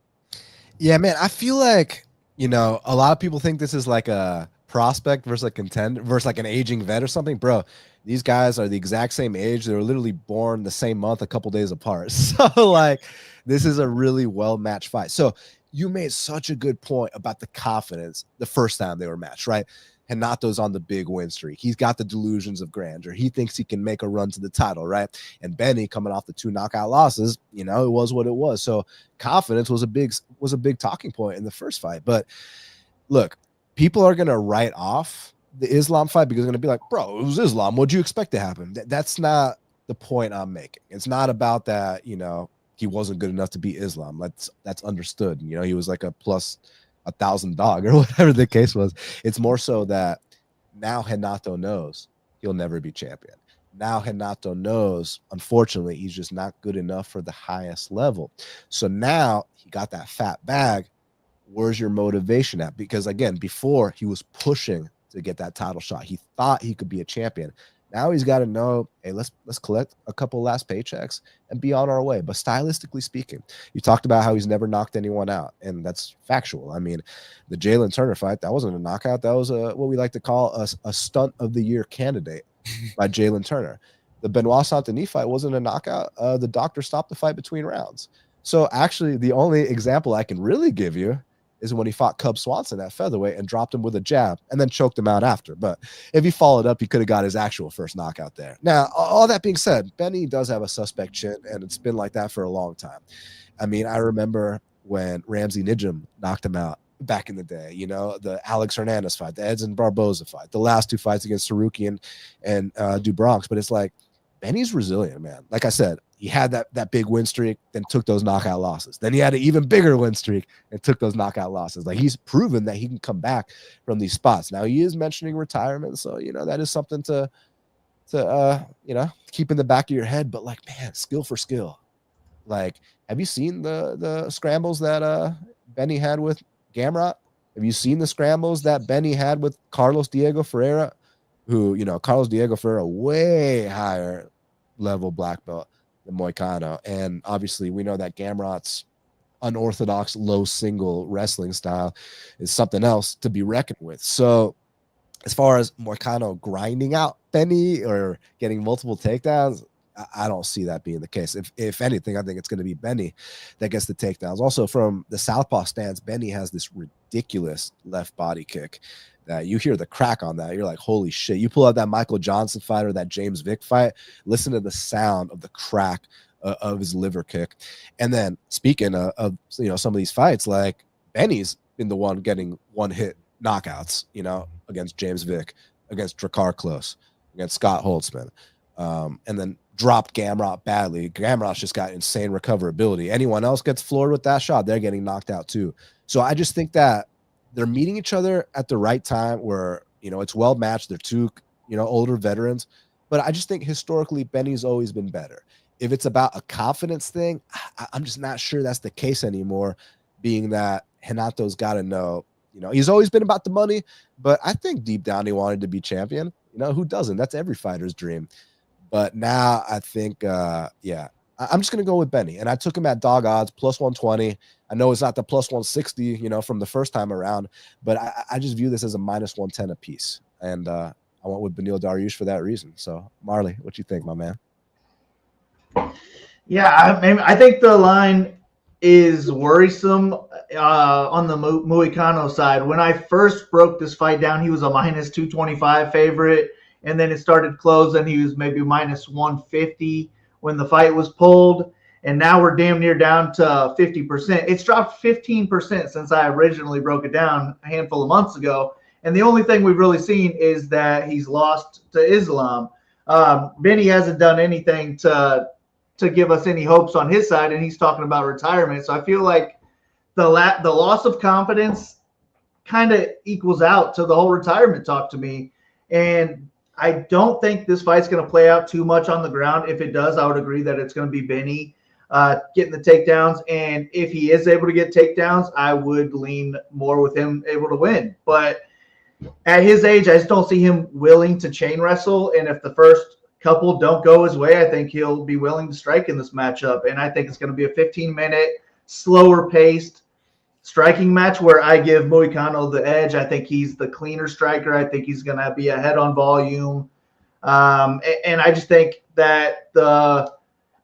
Yeah, man. I feel like, a lot of people think this is like a prospect versus a contender versus like an aging vet or something. Bro, these guys are the exact same age. They were literally born the same month, a couple days apart. So like, this is a really well-matched fight. So you made such a good point about the confidence the first time they were matched, right? Renato's on the big win streak. He's got the delusions of grandeur. He thinks he can make a run to the title, right? And Beneil, coming off the 2 knockout losses, it was what it was. So confidence was a big talking point in the first fight. But look, people are going to write off the Islam fight because they're going to be like, bro, it was Islam. What'd you expect to happen? That's not the point I'm making. It's not about that, he wasn't good enough to beat Islam. That's understood. He was like a plus 1,000 dog or whatever the case was. It's more so that now Renato knows he'll never be champion. Now Renato knows, unfortunately, he's just not good enough for the highest level. So now he got that fat bag. Where's your motivation at? Because again, before he was pushing to get that title shot. He thought he could be a champion. Now he's got to know, hey, let's collect a couple last paychecks and be on our way. But stylistically speaking, you talked about how he's never knocked anyone out, and that's factual. I mean, the Jalen Turner fight, that wasn't a knockout. That was what we like to call a stunt of the year candidate by Jalen Turner. The Benoit Saint-Denis fight wasn't a knockout. The doctor stopped the fight between rounds. So actually, the only example I can really give you is when he fought Cub Swanson at featherweight and dropped him with a jab and then choked him out after. But if he followed up, he could have got his actual first knockout there. Now, all that being said, Beneil does have a suspect chin, and it's been like that for a long time. I mean, I remember when Ramsey Nijam knocked him out back in the day, the Alex Hernandez fight, the Edson Barboza fight, the last 2 fights against Sarukian and Dubronx. But it's like, Beneil's resilient, man. Like I said, he had that big win streak, then took those knockout losses. Then he had an even bigger win streak and took those knockout losses. Like, he's proven that he can come back from these spots. Now, he is mentioning retirement, so that is something to keep in the back of your head. But, like, man, skill for skill. Like, have you seen the scrambles that Benny had with Gamrot? Have you seen the scrambles that Benny had with Carlos Diego Ferreira? Who, Carlos Diego Ferreira, way higher level black belt than Moicano. And obviously we know that Gamrot's unorthodox low single wrestling style is something else to be reckoned with. So as far as Moicano grinding out Benny or getting multiple takedowns, I don't see that being the case. If anything, I think it's going to be Benny that gets the takedowns. Also, from the southpaw stance, Benny has this ridiculous left body kick that you hear the crack on that. You're like, holy shit. You pull out that Michael Johnson fight or that James Vick fight, listen to the sound of the crack of his liver kick. And then speaking of some of these fights, like, Benny's been the one getting one-hit knockouts, against James Vick, against Drakkar Klose, against Scott Holtzman, and then dropped Gamrot badly. Gamrot's just got insane recoverability. Anyone else gets floored with that shot, they're getting knocked out too. So I just think that they're meeting each other at the right time where, it's well matched. They're two, older veterans. But I just think historically Benny's always been better. If it's about a confidence thing, I'm just not sure that's the case anymore, being that Renato's got to know, he's always been about the money, but I think deep down he wanted to be champion. Who doesn't? That's every fighter's dream. But now I think, I'm just going to go with Benny. And I took him at dog odds, plus 120. I know it's not the plus 160, from the first time around, but I just view this as a minus 110 apiece. And I went with Beneil Dariush for that reason. So, Marley, what you think, my man? Yeah, I think the line is worrisome on the Moicano side. When I first broke this fight down, he was a minus 225 favorite. And then it started close, and he was maybe minus 150 when the fight was pulled. And now we're damn near down to 50%. It's dropped 15% since I originally broke it down a handful of months ago. And the only thing we've really seen is that he's lost to Islam. Benny hasn't done anything to give us any hopes on his side, and he's talking about retirement. So I feel like the loss of confidence kind of equals out to the whole retirement talk to me. And I don't think this fight's going to play out too much on the ground. If it does, I would agree that it's going to be Benny getting the takedowns. And if he is able to get takedowns, I would lean more with him able to win. But at his age, I just don't see him willing to chain wrestle. And if the first couple don't go his way, I think he'll be willing to strike in this matchup. And I think it's going to be a 15-minute, slower paced striking match where I give Moicano the edge. I think he's the cleaner striker. I think he's going to be ahead on volume. And I just think that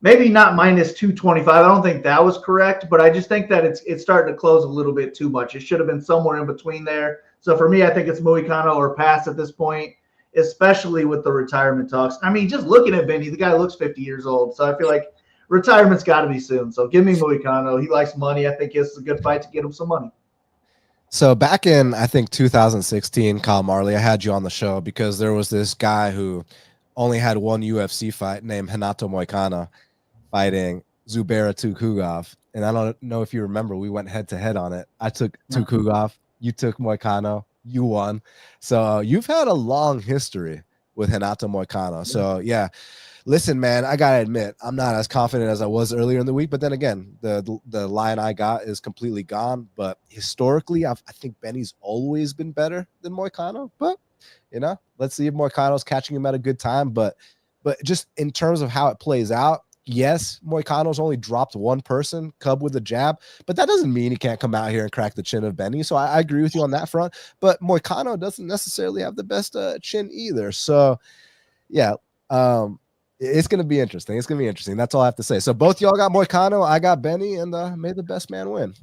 maybe not minus 225. I don't think that was correct, but I just think that it's starting to close a little bit too much. It should have been somewhere in between there. So for me, I think it's Moicano or pass at this point, especially with the retirement talks. I mean, just looking at Benny, the guy looks 50 years old. So I feel like retirement's got to be soon. So give me Moicano. He likes money. I think it's a good fight to get him some money. So back in, I think, 2016, Kyle Marley, I had you on the show because there was this guy who only had one UFC fight named Renato Moicano fighting Zubaira Tukhugov. And I don't know if you remember, we went head-to-head on it. I took Tukhugov. You took Moicano. You won. So you've had a long history with Renato Moicano. So, yeah. Listen, man, I gotta admit, I'm not as confident as I was earlier in the week. But then again, the line I got is completely gone. But historically, I think Benny's always been better than Moicano. But let's see if Moicano's catching him at a good time. But just in terms of how it plays out, yes, Moicano's only dropped one person, Cub with a jab, but that doesn't mean he can't come out here and crack the chin of Benny. So I agree with you on that front. But Moicano doesn't necessarily have the best chin either. So yeah. It's going to be interesting. It's going to be interesting. That's all I have to say. So both y'all got Moicano. I got Benny, and may the best man win.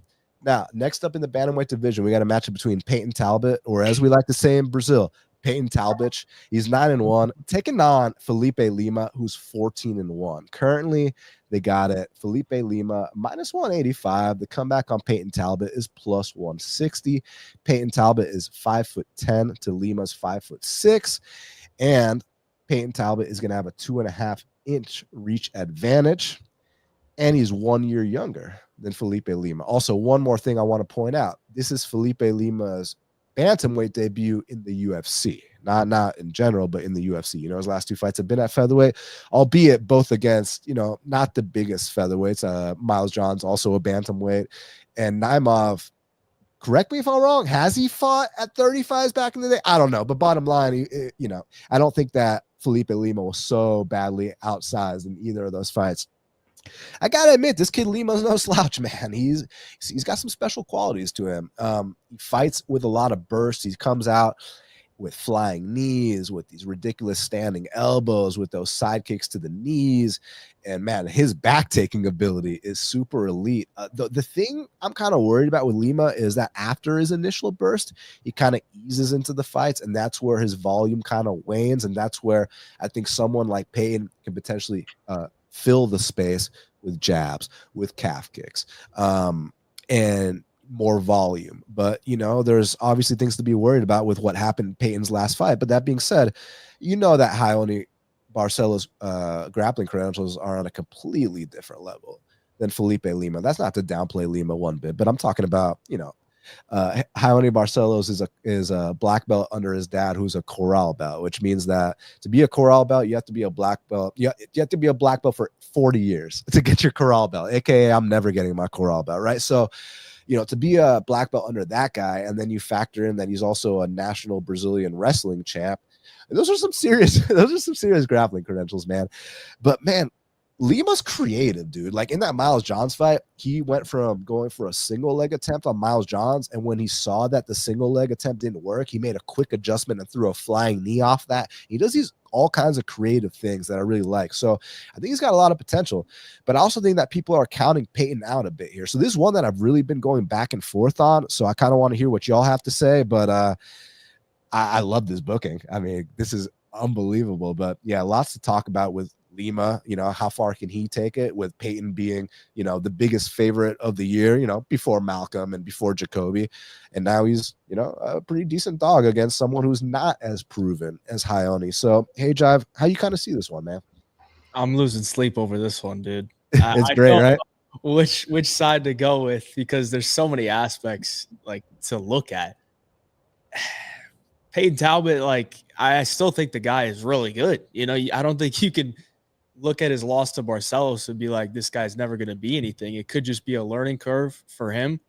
Now, next up in the bantamweight division, we got a matchup between Payton Talbott, or as we like to say in Brazil, Payton Talbott. He's 9-1, taking on Felipe Lima, who's 14-1. Currently, they got it. Felipe Lima minus 185. The comeback on Payton Talbott is plus 160. Payton Talbott is 5'10" to Lima's 5'6", and Payton Talbott is going to have a 2.5-inch reach advantage, and he's 1 year younger than Felipe Lima. Also, one more thing I want to point out. This is Felipe Lima's bantamweight debut in the UFC. Not in general, but in the UFC. You know, his last 2 fights have been at featherweight, albeit both against, you know, not the biggest featherweights. Miles John's also a bantamweight. And Naimov, correct me if I'm wrong, has he fought at 35s back in the day? I don't know. But bottom line, you know, I don't think that Felipe Lima was so badly outsized in either of those fights. I gotta admit, this kid Lima's no slouch, man. He's got some special qualities to him. He fights with a lot of bursts. He comes out with flying knees, with these ridiculous standing elbows, with those side kicks to the knees. And man, his back taking ability is super elite. The thing I'm kind of worried about with Lima is that after his initial burst, he kind of eases into the fights, and that's where his volume kind of wanes. And that's where I think someone like Payton can potentially fill the space with jabs, with calf kicks, and more volume. But, you know, there's obviously things to be worried about with what happened in Payton's last fight. But that being said, you know that Raoni Barcelo's grappling credentials are on a completely different level than Felipe Lima. That's not to downplay Lima one bit, but I'm talking about, you know, Raoni Barcelos is a black belt under his dad, who's a Corral belt, which means that to be a Corral belt, you have to be a black belt. You have to be a black belt for 40 years to get your Corral belt, aka I'm never getting my Corral belt, right? So, you know, to be a black belt under that guy, and then you factor in that he's also a national Brazilian wrestling champ. Those are some serious grappling credentials, man. But man, Lima's creative, dude. Like in that Miles Johns fight, he went from going for a single leg attempt on Miles Johns, and when he saw that the single leg attempt didn't work, he made a quick adjustment and threw a flying knee off that. He does these all kinds of creative things that I really like. So I think he's got a lot of potential, but I also think that people are counting Payton out a bit here. So this is one that I've really been going back and forth on. So I kind of want to hear what y'all have to say, but I love this booking. I mean, this is unbelievable. But yeah, lots to talk about with Lima. You know, how far can he take it, with Payton being, you know, the biggest favorite of the year, you know, before Malcolm and before Jacoby. And now he's, you know, a pretty decent dog against someone who's not as proven as Raoni. So, Hayjive, how you kind of see this one, man? I'm losing sleep over this one, dude. It's great, right? Which side to go with, because there's so many aspects like to look at. Payton Talbott, like, I still think the guy is really good. You know, I don't think you can look at his loss to Barcelos and be like, this guy's never going to be anything. It could just be a learning curve for him.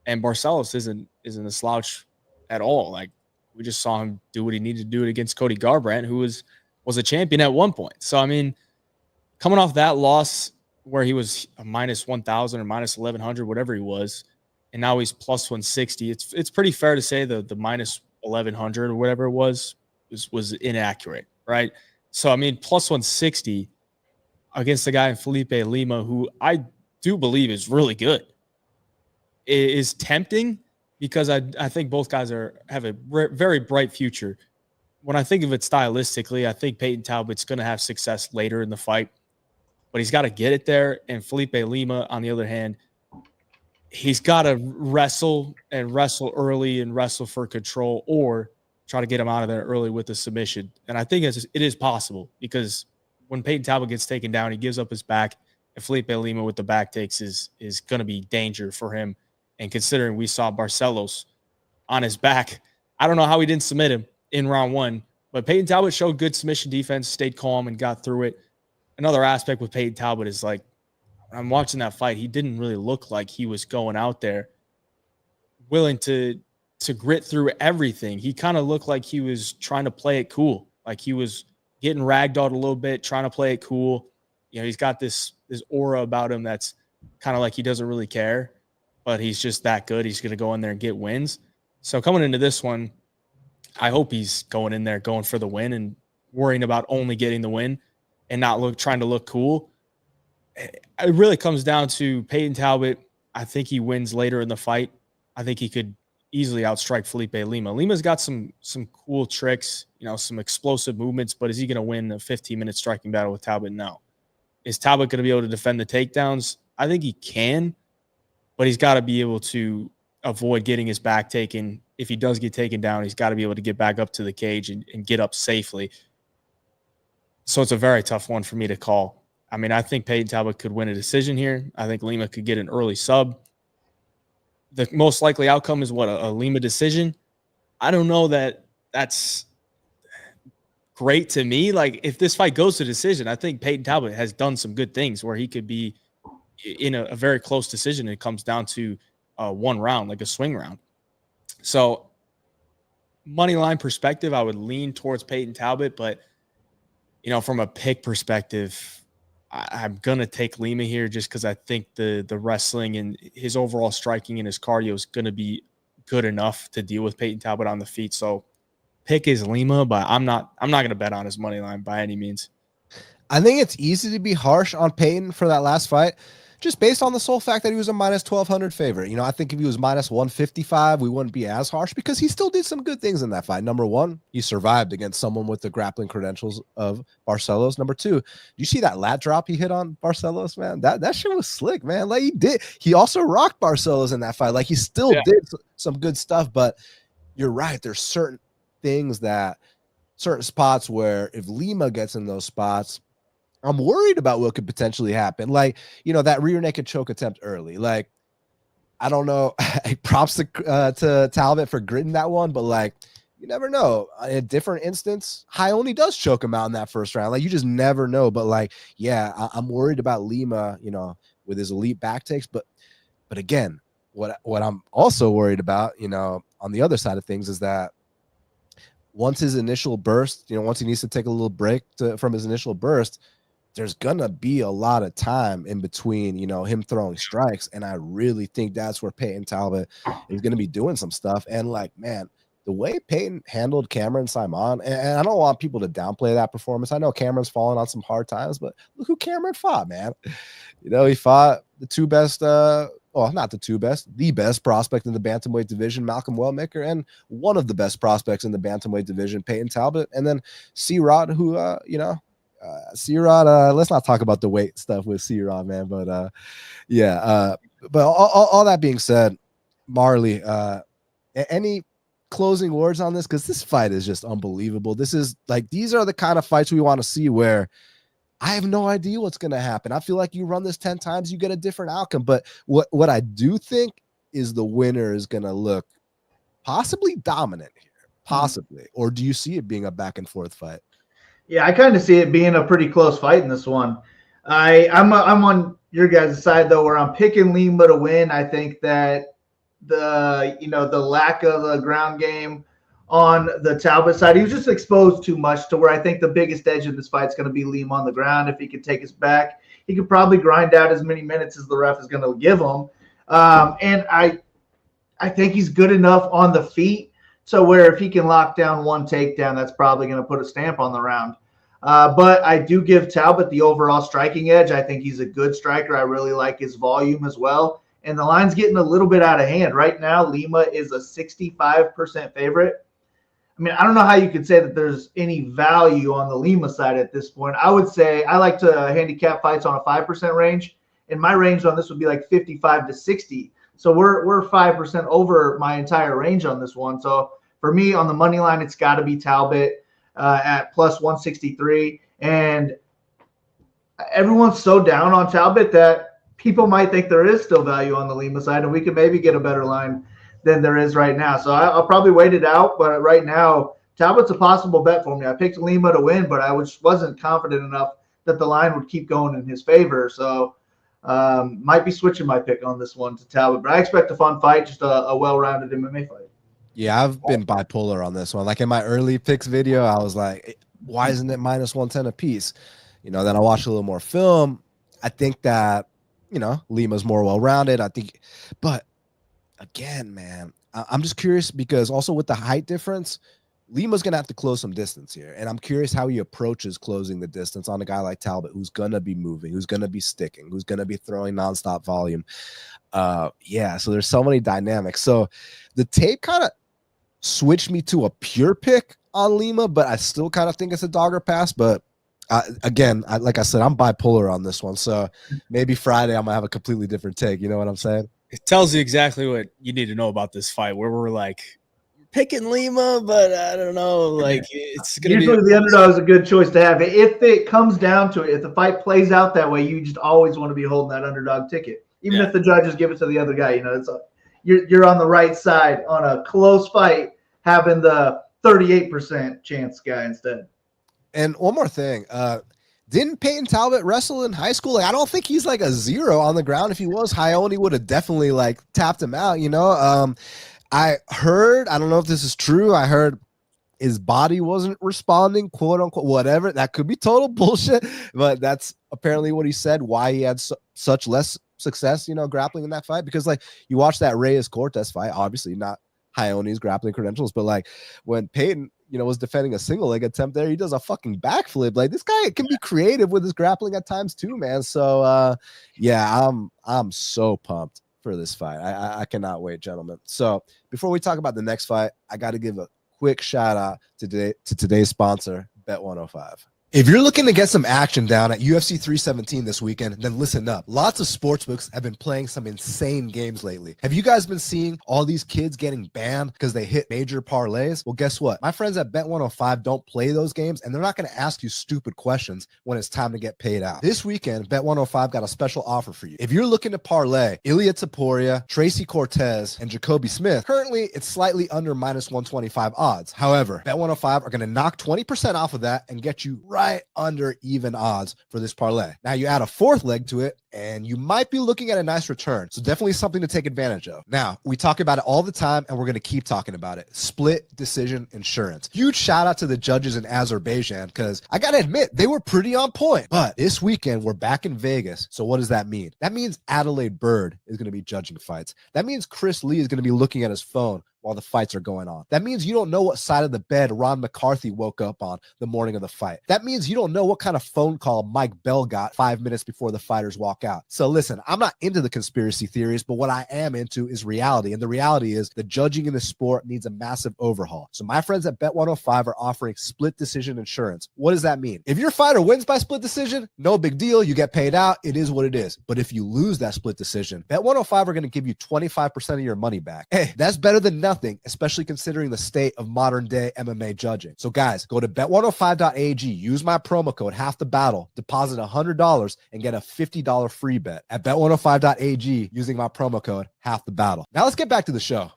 And Barcelos isn't a slouch at all. Like, we just saw him do what he needed to do against Cody Garbrandt, who was a champion at one point. So, I mean, coming off that loss where he was a minus 1,000 or minus 1,100, whatever he was, and now he's plus 160, it's pretty fair to say the minus 1,100 or whatever it was inaccurate, right? So, I mean, plus 160 against the guy in Felipe Lima, who I do believe is really good, is tempting, because I think both guys have a very bright future. When I think of it stylistically, I think Payton Talbott's going to have success later in the fight, but he's got to get it there. And Felipe Lima, on the other hand, he's got to wrestle early and wrestle for control, or try to get him out of there early with a submission. And I think it is possible, because when Payton Talbott gets taken down, he gives up his back, and Felipe Lima with the back takes is going to be danger for him. And considering we saw Barcelos on his back, I don't know how he didn't submit him in round one, but Payton Talbott showed good submission defense, stayed calm, and got through it. Another aspect with Payton Talbott is, like, I'm watching that fight, he didn't really look like he was going out there willing to grit through everything. He kind of looked like he was trying to play it cool, like he was getting ragdolled a little bit, trying to play it cool. You know, he's got this aura about him that's kind of like he doesn't really care, but he's just that good. He's going to go in there and get wins. So coming into this one, I hope he's going in there going for the win and worrying about only getting the win and not trying to look cool. It really comes down to Payton Talbott. I think he wins later in the fight. I think he could easily outstrike Felipe Lima. Lima's got some cool tricks, you know, some explosive movements, but is he going to win a 15-minute striking battle with Talbott? No. Is Talbott going to be able to defend the takedowns? I think he can, but he's got to be able to avoid getting his back taken. If he does get taken down, he's got to be able to get back up to the cage and get up safely. So it's a very tough one for me to call. I mean, I think Payton Talbott could win a decision here. I think Lima could get an early sub. The most likely outcome is what, a Lima decision. I don't know that that's great to me. Like, if this fight goes to decision, I think Payton Talbott has done some good things where he could be in a very close decision. It comes down to one round, like a swing round. So money line perspective, I would lean towards Payton Talbott, but from a pick perspective, I'm going to take Lima here just because I think the wrestling and his overall striking and his cardio is going to be good enough to deal with Payton Talbott on the feet. So pick is Lima, but I'm not going to bet on his money line by any means. I think it's easy to be harsh on Payton for that last fight, just based on the sole fact that he was a minus 1,200 favorite. I think if he was minus 155, we wouldn't be as harsh because he still did some good things in that fight. Number one, he survived against someone with the grappling credentials of Barcelos. Number two, you see that lat drop he hit on Barcelos, man? That shit was slick, man. Like, he also rocked Barcelos in that fight. Like, he still did some good stuff, but you're right. There's certain spots where if Lima gets in those spots, I'm worried about what could potentially happen. Like, that rear naked choke attempt early. Like, I don't know. Props to Talbot for gritting that one, but like, you never know. In a different instance, High only does choke him out in that first round. Like, you just never know. But like, yeah, I'm worried about Lima, with his elite back takes. But again, what I'm also worried about, on the other side of things is that once his initial burst, once he needs to take a little break from his initial burst, there's gonna be a lot of time in between, him throwing strikes. And I really think that's where Payton Talbot is gonna be doing some stuff. And like, man, the way Payton handled Cameron Simon, and I don't want people to downplay that performance. I know Cameron's fallen on some hard times, but look who Cameron fought, man. He fought the two best, not the two best, the best prospect in the bantamweight division, Malcolm Wellmaker, and one of the best prospects in the bantamweight division, Payton Talbot, and then C-Rod, who, C-Rod, let's not talk about the weight stuff with C-Rod, man. But but all that being said, Marley, any closing words on this? Because this fight is just unbelievable. These are the kind of fights we want to see where I have no idea what's going to happen. I feel like you run this 10 times, you get a different outcome. But what I do think is the winner is going to look possibly dominant here, possibly. Or do you see it being a back and forth fight? Yeah, I kind of see it being a pretty close fight in this one. I'm on your guys' side though, where I'm picking Lima to win. I think that the lack of the ground game on the Talbot side, he was just exposed too much to where I think the biggest edge of this fight is going to be Lima on the ground. If he could take us back, he could probably grind out as many minutes as the ref is going to give him. And I think he's good enough on the feet. So where if he can lock down one takedown, that's probably going to put a stamp on the round. But I do give Talbot the overall striking edge. I think he's a good striker. I really like his volume as well. And the line's getting a little bit out of hand. Right now, Lima is a 65% favorite. I mean, I don't know how you could say that there's any value on the Lima side at this point. I would say I like to handicap fights on a 5% range. And my range on this would be like 55 to 60. So we're 5% over my entire range on this one. So for me, on the money line, it's got to be Talbot at plus 163. And everyone's so down on Talbot that people might think there is still value on the Lima side, and we could maybe get a better line than there is right now. So I'll probably wait it out. But right now, Talbot's a possible bet for me. I picked Lima to win, but I wasn't confident enough that the line would keep going in his favor. So might be switching my pick on this one to Talbot, but I expect a fun fight, just a well-rounded MMA fight. Yeah, I've been bipolar on this one. Like in my early picks video, I was like, why isn't it minus 110 a piece? Then I watched a little more film. I think that, Lima's more well-rounded. I think, but again, man, I'm just curious because also with the height difference, Lima's going to have to close some distance here. And I'm curious how he approaches closing the distance on a guy like Talbot, who's going to be moving, who's going to be sticking, who's going to be throwing nonstop volume. So there's so many dynamics. So the tape kind of switched me to a pure pick on Lima, but I still kind of think it's a dogger pass. But like I said, I'm bipolar on this one. So maybe Friday I'm going to have a completely different take. You know what I'm saying? It tells you exactly what you need to know about this fight, where we're like picking Lima, but I don't know. Like, it's going to be. Usually the underdog is a good choice to have. If it comes down to it, if the fight plays out that way, you just always want to be holding that underdog ticket. Even if the judges give it to the other guy, you're on the right side on a close fight, having the 38% chance guy instead. And one more thing. Didn't Payton Talbott wrestle in high school? Like, I don't think he's like a 0 on the ground. If he was, Hyone would have definitely like tapped him out, I heard, I don't know if this is true, I heard his body wasn't responding, quote unquote, whatever. That could be total bullshit, but that's apparently what he said, why he had such less success, grappling in that fight. Because like you watch that Reyes Cortez fight, obviously not Hyone's grappling credentials, but like when Payton, was defending a single leg attempt there, he does a fucking backflip. Like, this guy can be creative with his grappling at times too, man. So I'm so pumped for this fight. I cannot wait, gentlemen. So before we talk about the next fight, I got to give a quick shout out to today's sponsor, Bet105. If you're looking to get some action down at UFC 317 this weekend, then listen up. Lots of sportsbooks have been playing some insane games lately. Have you guys been seeing all these kids getting banned because they hit major parlays? Well, guess what? My friends at Bet105 don't play those games, and they're not going to ask you stupid questions when it's time to get paid out. This weekend, Bet105 got a special offer for you. If you're looking to parlay Ilia Topuria, Tracy Cortez, and Jacoby Smith, currently it's slightly under minus 125 odds. However, Bet105 are going to knock 20% off of that and get you right under even odds for this parlay. Now you add a fourth leg to it, and you might be looking at a nice return. So definitely something to take advantage of. Now, we talk about it all the time, and we're going to keep talking about it. Split decision insurance. Huge shout out to the judges in Azerbaijan, because I got to admit, they were pretty on point. But this weekend, we're back in Vegas. So what does that mean? That means Adelaide Bird is going to be judging fights. That means Chris Lee is going to be looking at his phone while the fights are going on. That means you don't know what side of the bed Ron McCarthy woke up on the morning of the fight. That means you don't know what kind of phone call Mike Bell got 5 minutes before the fighters walk out. So listen, I'm not into the conspiracy theories, but what I am into is reality. And the reality is the judging in the sport needs a massive overhaul. So my friends at Bet105 are offering split decision insurance. What does that mean? If your fighter wins by split decision, no big deal. You get paid out. It is what it is. But if you lose that split decision, Bet105 are going to give you 25% of your money back. Hey, that's better than nothing, especially considering the state of modern day MMA judging. So guys, go to bet105.ag, use my promo code half the battle, deposit $100 and get a $50 free bet at bet105.ag using my promo code half the battle. Now let's get back to the show.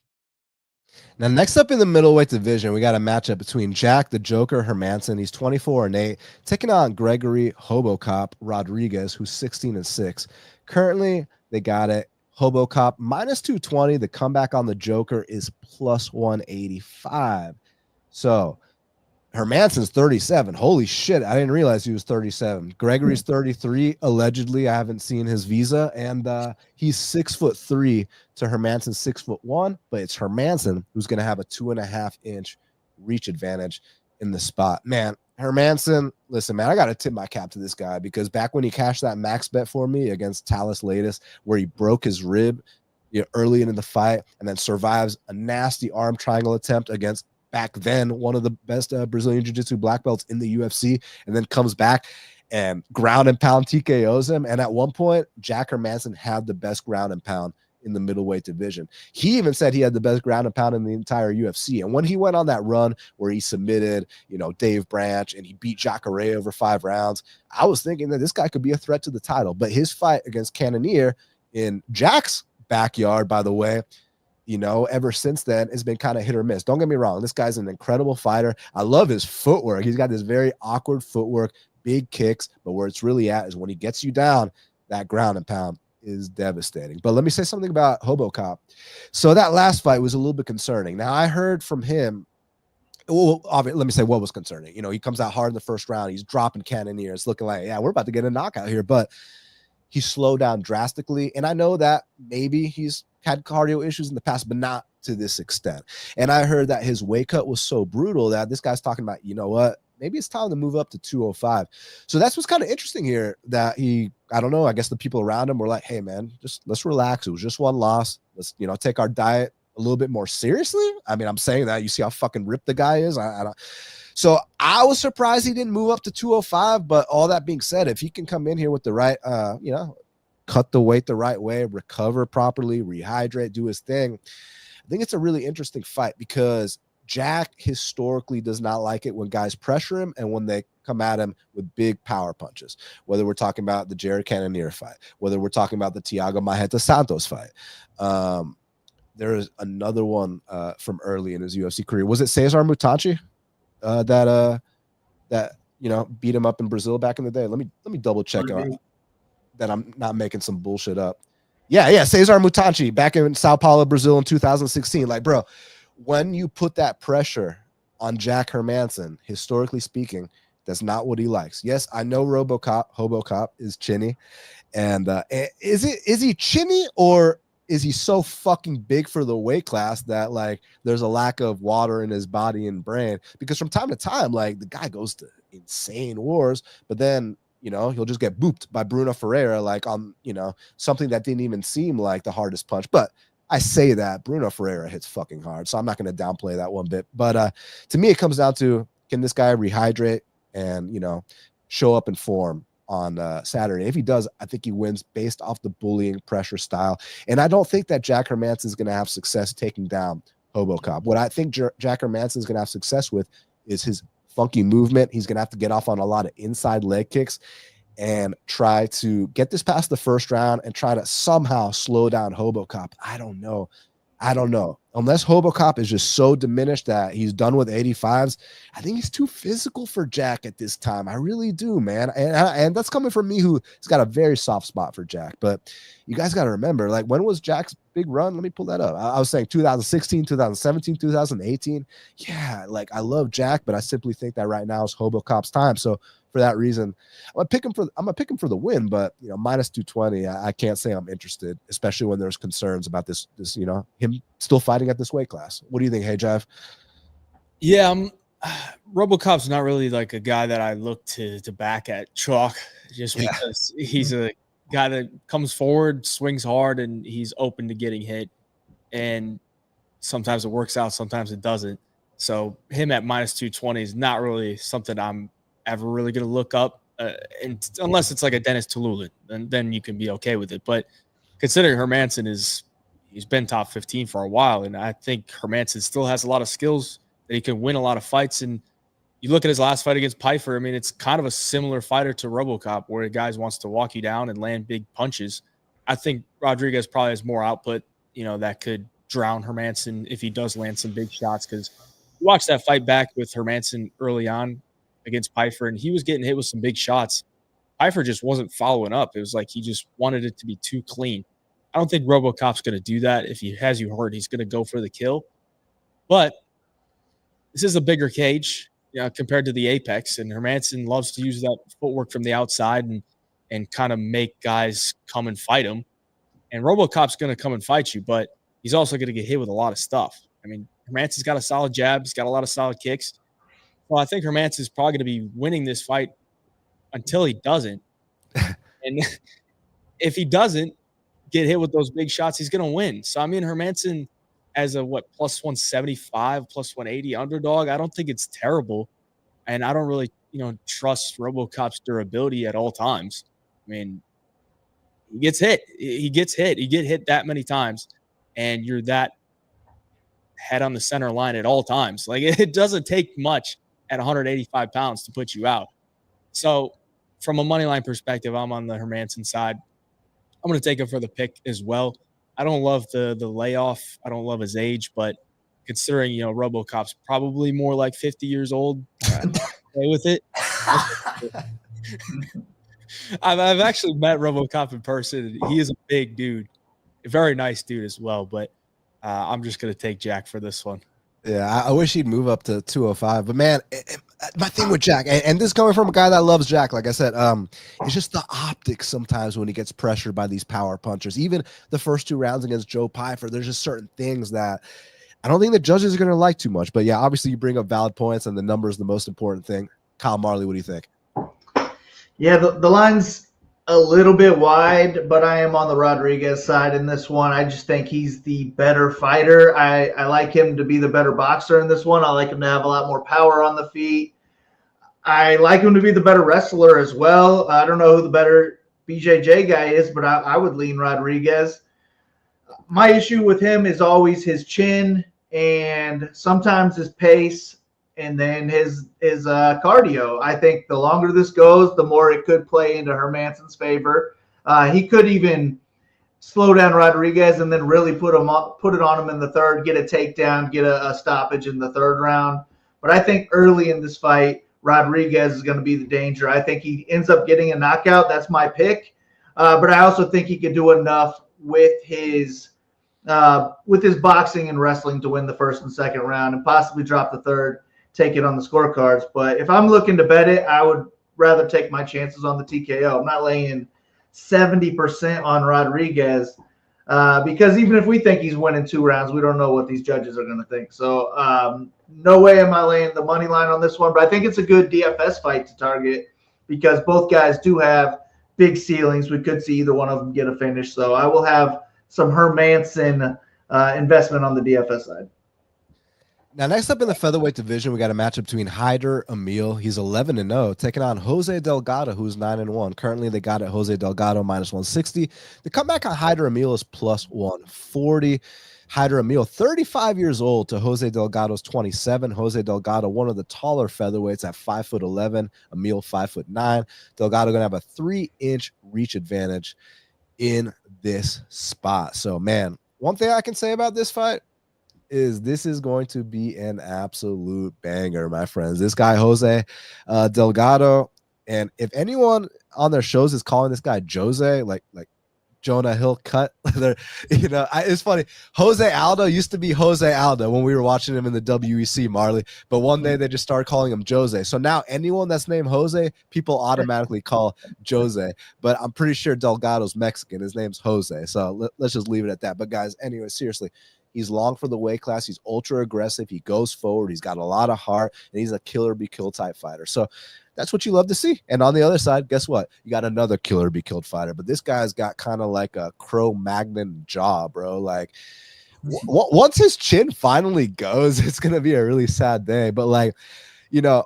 Now, next up in the middleweight division, we got a matchup between Jack the Joker Hermansson. He's 24-8, taking on Gregory Hobocop Rodrigues, who's 16-6. Currently, they got it. Hobocop minus 220. The comeback on the Joker is plus 185. So Hermansson's 37. Holy shit. I didn't realize he was 37. Gregory's 33. Allegedly, I haven't seen his visa. And he's 6'3" to Hermansson's 6'1". But it's Hermansson who's going to have a 2.5-inch reach advantage in the spot. Man, Hermansson, listen, man, I got to tip my cap to this guy, because back when he cashed that max bet for me against Talis Latis, where he broke his rib early in the fight and then survives a nasty arm triangle attempt against, back then, one of the best Brazilian Jiu-Jitsu black belts in the UFC, and then comes back and ground and pound TKOs him. And at one point, Jack Hermansson had the best ground and pound in the middleweight division. He even said he had the best ground and pound in the entire UFC. And when he went on that run where he submitted, Dave Branch, and he beat Jacare over 5 rounds, I was thinking that this guy could be a threat to the title. But his fight against Cannonier in Jack's backyard, by the way, ever since then, it's been kind of hit or miss. Don't get me wrong. This guy's an incredible fighter. I love his footwork. He's got this very awkward footwork, big kicks, but where it's really at is when he gets you down, that ground and pound is devastating. But let me say something about Hobocop. So that last fight was a little bit concerning. Now, I heard from him, well, let me say what was concerning. He comes out hard in the first round. He's dropping Cannonier. It's looking like, yeah, we're about to get a knockout here. But he slowed down drastically. And I know that maybe he's had cardio issues in the past, but not to this extent. And I heard that his weight cut was so brutal that this guy's talking about, you know what, maybe it's time to move up to 205. So that's what's kind of interesting here, that I don't know, I guess the people around him were like, hey, man, just let's relax. It was just one loss. Let's, take our diet a little bit more seriously. I mean, I'm saying that. You see how fucking ripped the guy is? I don't. So I was surprised he didn't move up to 205. But all that being said, if he can come in here with the right, cut the weight the right way, recover properly, rehydrate, do his thing, I think it's a really interesting fight, because Jack historically does not like it when guys pressure him and when they come at him with big power punches, whether we're talking about the Jared Cannonier fight, whether we're talking about the Thiago Marreta Santos fight. There is another one from early in his UFC career. Was it Cesar Mutanchi that beat him up in Brazil back in the day? Let me double check that I'm not making some bullshit up. Yeah, Cesar Mutanchi back in Sao Paulo, Brazil in 2016. Like, bro, when you put that pressure on Jack Hermansson, historically speaking, that's not what he likes. Yes, I know Hobocop is chinny, and is he chinny, or is he so fucking big for the weight class that like there's a lack of water in his body and brain? Because from time to time, like the guy goes to insane wars, but then he'll just get booped by Bruno Ferreira, like on something that didn't even seem like the hardest punch. But I say that Bruno Ferreira hits fucking hard, so I'm not going to downplay that one bit. But to me, it comes down to, can this guy rehydrate and show up in form on Saturday? If he does, I think he wins based off the bullying pressure style. And I don't think that Jack Hermansson is going to have success taking down Hobocop. What I think Jack Hermansson is going to have success with is his funky movement. He's going to have to get off on a lot of inside leg kicks and try to get this past the first round and try to somehow slow down Hobocop. I don't know. Unless Hobocop is just so diminished that he's done with 85s, I think he's too physical for Jack at this time. I really do, man. And that's coming from me, who's got a very soft spot for Jack. But you guys got to remember, like, when was Jack's big run? Let me pull that up. I was saying 2016, 2017, 2018. Yeah, like, I love Jack, but I simply think that right now is Hobocop's time. So for that reason, I'm gonna pick him for the win, but minus 220, I can't say I'm interested, especially when there's concerns about this him still fighting at this weight class. What do you think, Hayjive? Yeah, Robocop's not really like a guy that I look to back at chalk, just because he's a guy that comes forward, swings hard, and he's open to getting hit. And sometimes it works out, sometimes it doesn't. So him at minus 220 is not really something I'm ever really going to look up, and unless it's like a Dennis Tululin, and then you can be okay with it. But considering Hermansson he's been top 15 for a while, and I think Hermansson still has a lot of skills that he can win a lot of fights. And you look at his last fight against Pyfer, I mean, it's kind of a similar fighter to Robocop, where the guy wants to walk you down and land big punches. I think Rodrigues probably has more output, that could drown Hermansson if he does land some big shots, because you watch that fight back with Hermansson early on against Pyfer, and he was getting hit with some big shots. Pyfer just wasn't following up. It was like he just wanted it to be too clean. I don't think Robocop's going to do that. If he has you hurt, he's going to go for the kill. But this is a bigger cage, compared to the Apex, and Hermansson loves to use that footwork from the outside and kind of make guys come and fight him. And Robocop's going to come and fight you, but he's also going to get hit with a lot of stuff. I mean, Hermansson's got a solid jab. He's got a lot of solid kicks. Well, I think Hermansson is probably going to be winning this fight until he doesn't. And if he doesn't get hit with those big shots, he's going to win. So, I mean, Hermansson as a, plus 175, plus 180 underdog, I don't think it's terrible. And I don't really, trust Robocop's durability at all times. I mean, he gets hit. He get hit that many times, and you're that head on the center line at all times. Like, it doesn't take much at 185 pounds to put you out. So from a money line perspective, I'm on the Hermansson side. I'm going to take him for the pick as well. I don't love the layoff. I don't love his age, but considering, Robocop's probably more like 50 years old, I'm okay with it. I've actually met Robocop in person. He is a big dude, a very nice dude as well, but I'm just going to take Jack for this one. Yeah, I wish he'd move up to 205. But, man, my thing with Jack, and this is coming from a guy that loves Jack, like I said, it's just the optics sometimes when he gets pressured by these power punchers. Even the first two rounds against Joe Pyfer, there's just certain things that I don't think the judges are going to like too much. But, yeah, obviously you bring up valid points, and the number is the most important thing. Kyle Marley, what do you think? Yeah, the line's a little bit wide, but I am on the Rodrigues side in this one. I just think he's the better fighter. I like him to be the better boxer in this one. I like him to have a lot more power on the feet. I like him to be the better wrestler as well. I don't know who the better BJJ guy is, but I would lean Rodrigues. My issue with him is always his chin. and sometimes his pace and then his cardio. I think the longer this goes, the more it could play into Hermansson's favor. He could even slow down Rodrigues and then really put it on him in the third, get a takedown, get a stoppage in the third round. But I think early in this fight, Rodrigues is going to be the danger. I think he ends up getting a knockout. That's my pick. But I also think he could do enough with his boxing and wrestling to win the first and second round and possibly drop the third, take it on the scorecards. But if I'm looking to bet it, I would rather take my chances on the TKO. I'm not laying 70% on Rodrigues because even if we think he's winning 2 rounds, we don't know what these judges are going to think. So no way am I laying the money line on this one, but I think it's a good DFS fight to target because both guys do have big ceilings. We could see either one of them get a finish. So I will have some Hermansson investment on the DFS side. Now, next up in the featherweight division, we got a matchup between Hyder Amil. He's 11-0, taking on Jose Delgado, who's 9-1. Currently, they got it Jose Delgado -160. The comeback on Hyder Amil is +140. Hyder Amil, 35 years old to Jose Delgado's 27. Jose Delgado, one of the taller featherweights at 5'11". Amil, 5'9". Delgado going to have a 3-inch reach advantage in this spot. So, man, one thing I can say about this fight is this is going to be an absolute banger, my friends. This guy, Jose Delgado, and if anyone on their shows is calling this guy Jose, like Jonah Hill cut, it's funny. Jose Aldo used to be Jose Aldo when we were watching him in the WEC, Marley, but one day they just started calling him Jose. So now anyone that's named Jose, people automatically call Jose, but I'm pretty sure Delgado's Mexican. His name's Jose. So let's just leave it at that. But guys, anyway, seriously, he's long for the weight class. He's ultra aggressive. He goes forward. He's got a lot of heart, and he's a killer be killed type fighter. So that's what you love to see. And on the other side, guess what? You got another killer be killed fighter. But this guy's got kind of like a Cro-Magnon jaw, bro. Like once his chin finally goes, it's gonna be a really sad day. But like,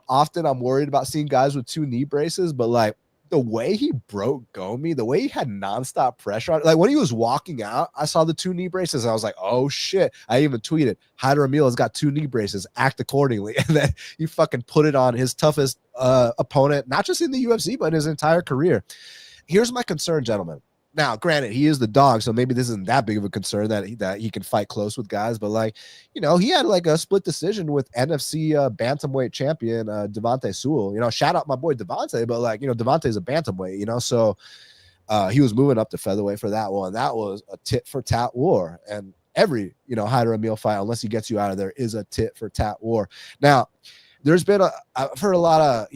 often I'm worried about seeing guys with 2 knee braces, but like, the way he broke Gomi, the way he had nonstop pressure on it, like when he was walking out, I saw the 2 knee braces. And I was like, oh shit. I even tweeted, Hyder Amil has got 2 knee braces, act accordingly. And then he fucking put it on his toughest opponent, not just in the UFC, but his entire career. Here's my concern, gentlemen. Now, granted, he is the dog, so maybe this isn't that big of a concern that he can fight close with guys. But like, he had like a split decision with NFC bantamweight champion Devontae Sewell. Shout out my boy Devontae, but like, Devontae's a bantamweight. So he was moving up to featherweight for that one. That was a tit for tat war, and every Hyder Amil fight, unless he gets you out of there, is a tit for tat war. Now, there's been I've heard a lot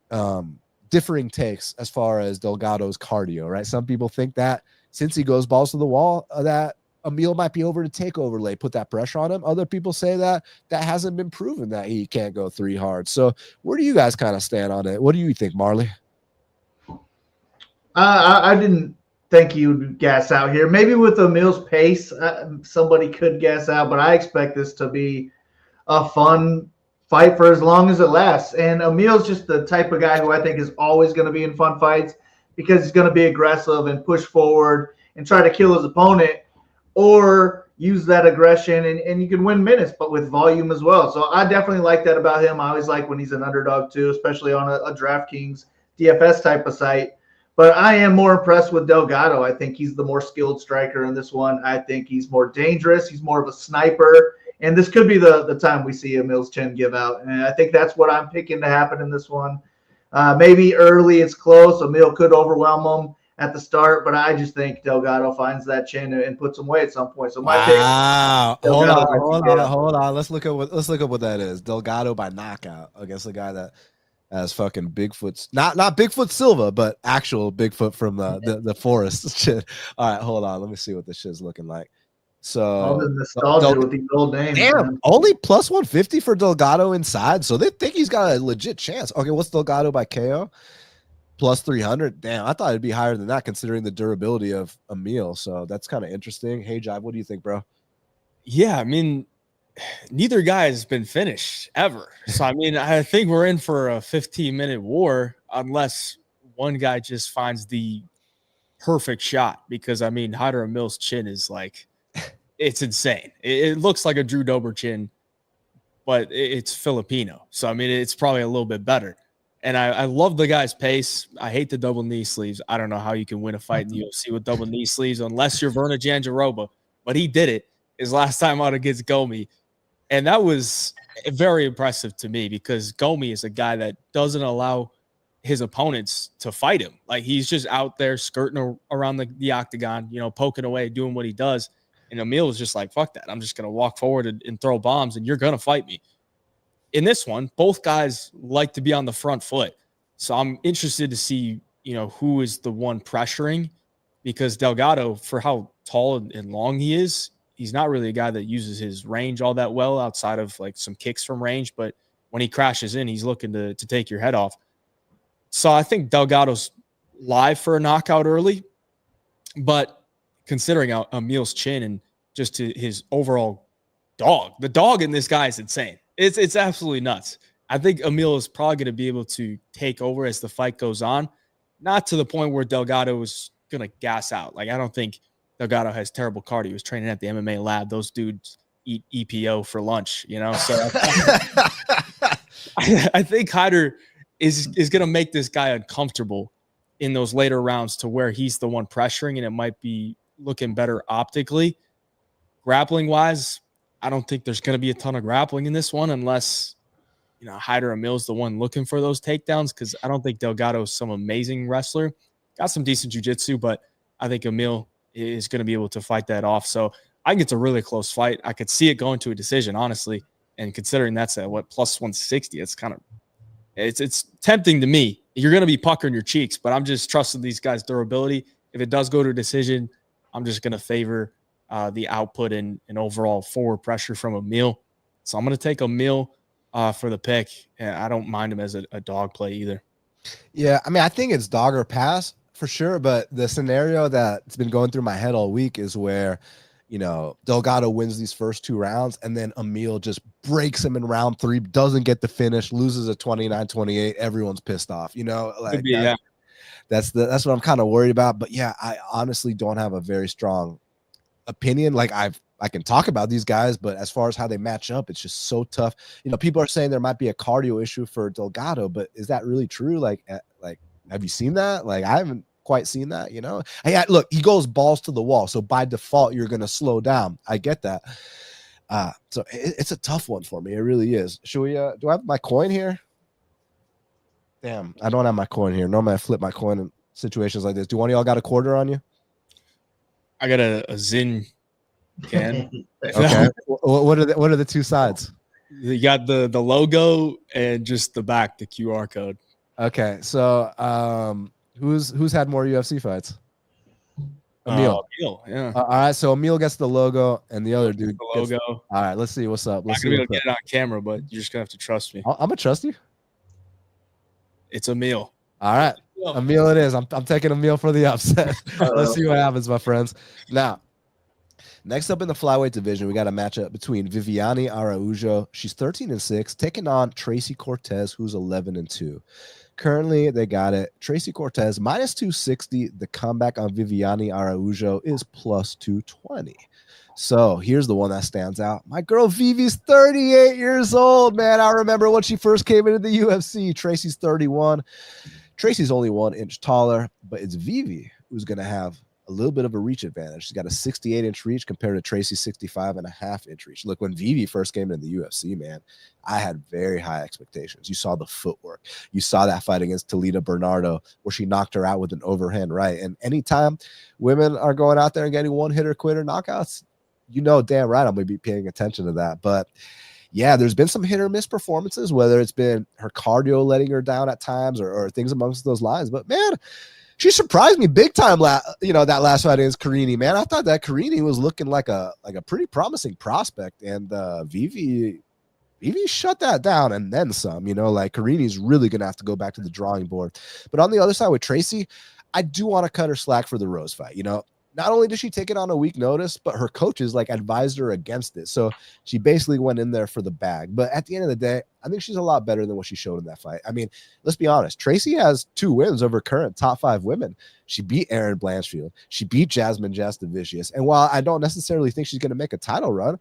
of differing takes as far as Delgado's cardio, right? Some people think that since he goes balls to the wall, that Amil might be over to take overlay, put that pressure on him. Other people say that hasn't been proven, that he can't go 3 hard. So where do you guys kind of stand on it? What do you think, Marley? I didn't think he would gas out here. Maybe with Amil's pace, somebody could gas out, but I expect this to be a fun fight for as long as it lasts. And Amil's just the type of guy who I think is always going to be in fun fights because he's going to be aggressive and push forward and try to kill his opponent or use that aggression, and you can win minutes, but with volume as well. So I definitely like that about him. I always like when he's an underdog too, especially on a DraftKings DFS type of site. But I am more impressed with Delgado. I think he's the more skilled striker in this one. I think he's more dangerous. He's more of a sniper. And this could be the time we see Amil's chin give out. And I think that's what I'm picking to happen in this one. Maybe early it's close. Amil could overwhelm him at the start, but I just think Delgado finds that chin and puts him away at some point. So my pick. Hold on. Let's look up what that is. Delgado by knockout against the guy that has fucking Bigfoot's not Bigfoot Silva, but actual Bigfoot from the forest shit. All right, hold on. Let me see what this shit's looking like. So all the nostalgia with these old names. Damn, man. Only +150 for Delgado inside. So they think he's got a legit chance. Okay, what's Delgado by KO? +300. Damn, I thought it'd be higher than that considering the durability of Amil. So that's kind of interesting. Hayjive, what do you think, bro? Yeah, I mean, neither guy has been finished ever. So I mean, I think we're in for a 15-minute war unless one guy just finds the perfect shot. Because I mean, Hyder Amil's chin is like it's insane. It looks like a Drew Dober chin, but it's Filipino. So, I mean, it's probably a little bit better. And I love the guy's pace. I hate the double knee sleeves. I don't know how you can win a fight in the UFC with double knee sleeves unless you're Verna Jandiroba. But he did it his last time out against Gomi. And that was very impressive to me because Gomi is a guy that doesn't allow his opponents to fight him. Like, he's just out there skirting around the octagon, poking away, doing what he does. And Amil is just like, fuck that. I'm just going to walk forward and throw bombs, and you're going to fight me. In this one, both guys like to be on the front foot. So I'm interested to see, who is the one pressuring, because Delgado, for how tall and long he is, he's not really a guy that uses his range all that well outside of like some kicks from range. But when he crashes in, he's looking to take your head off. So I think Delgado's live for a knockout early, but considering Amil's chin and just his overall the dog in this guy is insane. It's absolutely nuts. I think Amil is probably going to be able to take over as the fight goes on, not to the point where Delgado is going to gas out. Like, I don't think Delgado has terrible cardio. He was training at the MMA lab. Those dudes eat EPO for lunch, So I think Hyder is going to make this guy uncomfortable in those later rounds to where he's the one pressuring, and it might be looking better optically. Grappling wise, I don't think there's going to be a ton of grappling in this one unless, Hyder Amil's the one looking for those takedowns, because I don't think Delgado's some amazing wrestler. Got some decent jiu-jitsu, but I think Amil is going to be able to fight that off. So I think it's a really close fight. I could see it going to a decision, honestly. And considering that's at plus 160, it's kind of it's tempting to me. You're going to be puckering your cheeks, but I'm just trusting these guys' durability. If it does go to a decision, I'm just going to favor the output and overall forward pressure from Amil. So I'm going to take Amil for the pick, and I don't mind him as a dog play either. Yeah, I mean, I think it's dog or pass for sure, but the scenario that's been going through my head all week is where, Delgado wins these first 2 rounds, and then Amil just breaks him in round 3, doesn't get the finish, loses a 29-28. Everyone's pissed off, That's what I'm kind of worried about. But yeah, I honestly don't have a very strong opinion. Like, I can talk about these guys, but as far as how they match up, it's just so tough. People are saying there might be a cardio issue for Delgado, but is that really true? Like, have you seen that? Like, I haven't quite seen that, Hey, look, he goes balls to the wall, so by default you're going to slow down. I get that. So it's a tough one for me. It really is. Should we do I have my coin here? Damn, I don't have my coin here. Normally I flip my coin in situations like this. Do one of y'all got a quarter on you? I got a Zin can. Okay. What are the 2 sides? You got the logo and just the back, the QR code. Okay, so who's had more UFC fights? Amil. Amil, yeah. All right, so Amil gets the logo, and the other dude the logo. All right, let's see what's up. Let's see. I'm not gonna be able to get it on camera, but you're just gonna have to trust me. I'm gonna trust you. It's Amil. All right, Amil it is. I'm taking Amil for the upset. Let's see what happens, my friends. Now, next up in the flyweight division, we got a matchup between Viviane Araujo. She's 13-6, taking on Tracy Cortez, who's 11-2. Currently, they got it. Tracy Cortez minus 260. The comeback on Viviane Araujo is plus 220. So here's the one that stands out. My girl Vivi's 38 years old, man. I remember when she first came into the UFC. Tracy's 31. Tracy's only 1 inch taller, but it's Vivi who's going to have a little bit of a reach advantage. She's got a 68-inch reach compared to Tracy's 65.5-inch reach. Look, when Vivi first came into the UFC, man, I had very high expectations. You saw the footwork. You saw that fight against Talita Bernardo where she knocked her out with an overhand right. And anytime women are going out there and getting one-hitter quitter knockouts, damn right I'm going to be paying attention to that. But yeah, there's been some hit or miss performances, whether it's been her cardio letting her down at times or things amongst those lines. But man, she surprised me big time. That last fight against Carini, man. I thought that Carini was looking like a pretty promising prospect, and Vivi shut that down and then some. Carini's really gonna have to go back to the drawing board. But on the other side with Tracy, I do want to cut her slack for the Rose fight. not only did she take it on a week notice, but her coaches like advised her against it. So she basically went in there for the bag. But at the end of the day, I think she's a lot better than what she showed in that fight. I mean, let's be honest. Tracy has 2 wins over current top 5 women. She beat Erin Blanchfield. She beat Jasmine Jastovicius. And while I don't necessarily think she's going to make a title run,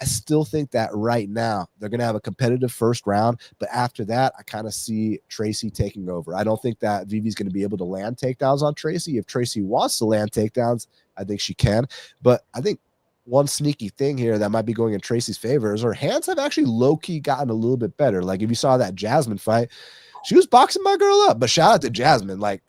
I still think that right now they're going to have a competitive first round. But after that, I kind of see Tracy taking over. I don't think that Vivi's going to be able to land takedowns on Tracy. If Tracy wants to land takedowns, I think she can. But I think one sneaky thing here that might be going in Tracy's favor is her hands have actually low-key gotten a little bit better. Like if you saw that Jasmine fight, she was boxing my girl up. But shout out to Jasmine. Like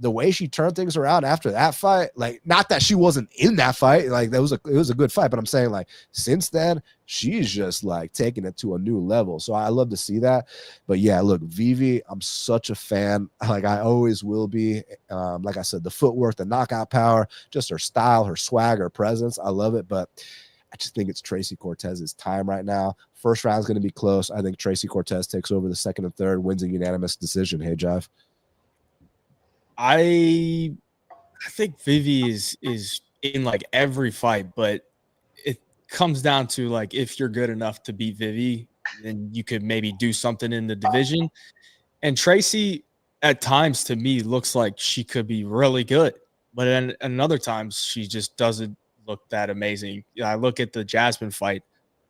the way she turned things around after that fight, like not that she wasn't in that fight, like it was a good fight, but I'm saying like since then, she's just like taking it to a new level. So I love to see that. But yeah, look, Vivi, I'm such a fan. Like I always will be. Like I said, the footwork, the knockout power, just her style, her swag, her presence. I love it. But I just think it's Tracy Cortez's time right now. First round is going to be close. I think Tracy Cortez takes over the second and third, wins a unanimous decision. Hey, Jive. I think Vivi is in like every fight, but it comes down to like if you're good enough to beat Vivi, then you could maybe do something in the division. And Tracy, at times, to me, looks like she could be really good, but then other times she just doesn't look that amazing. I look at the Jasmine fight.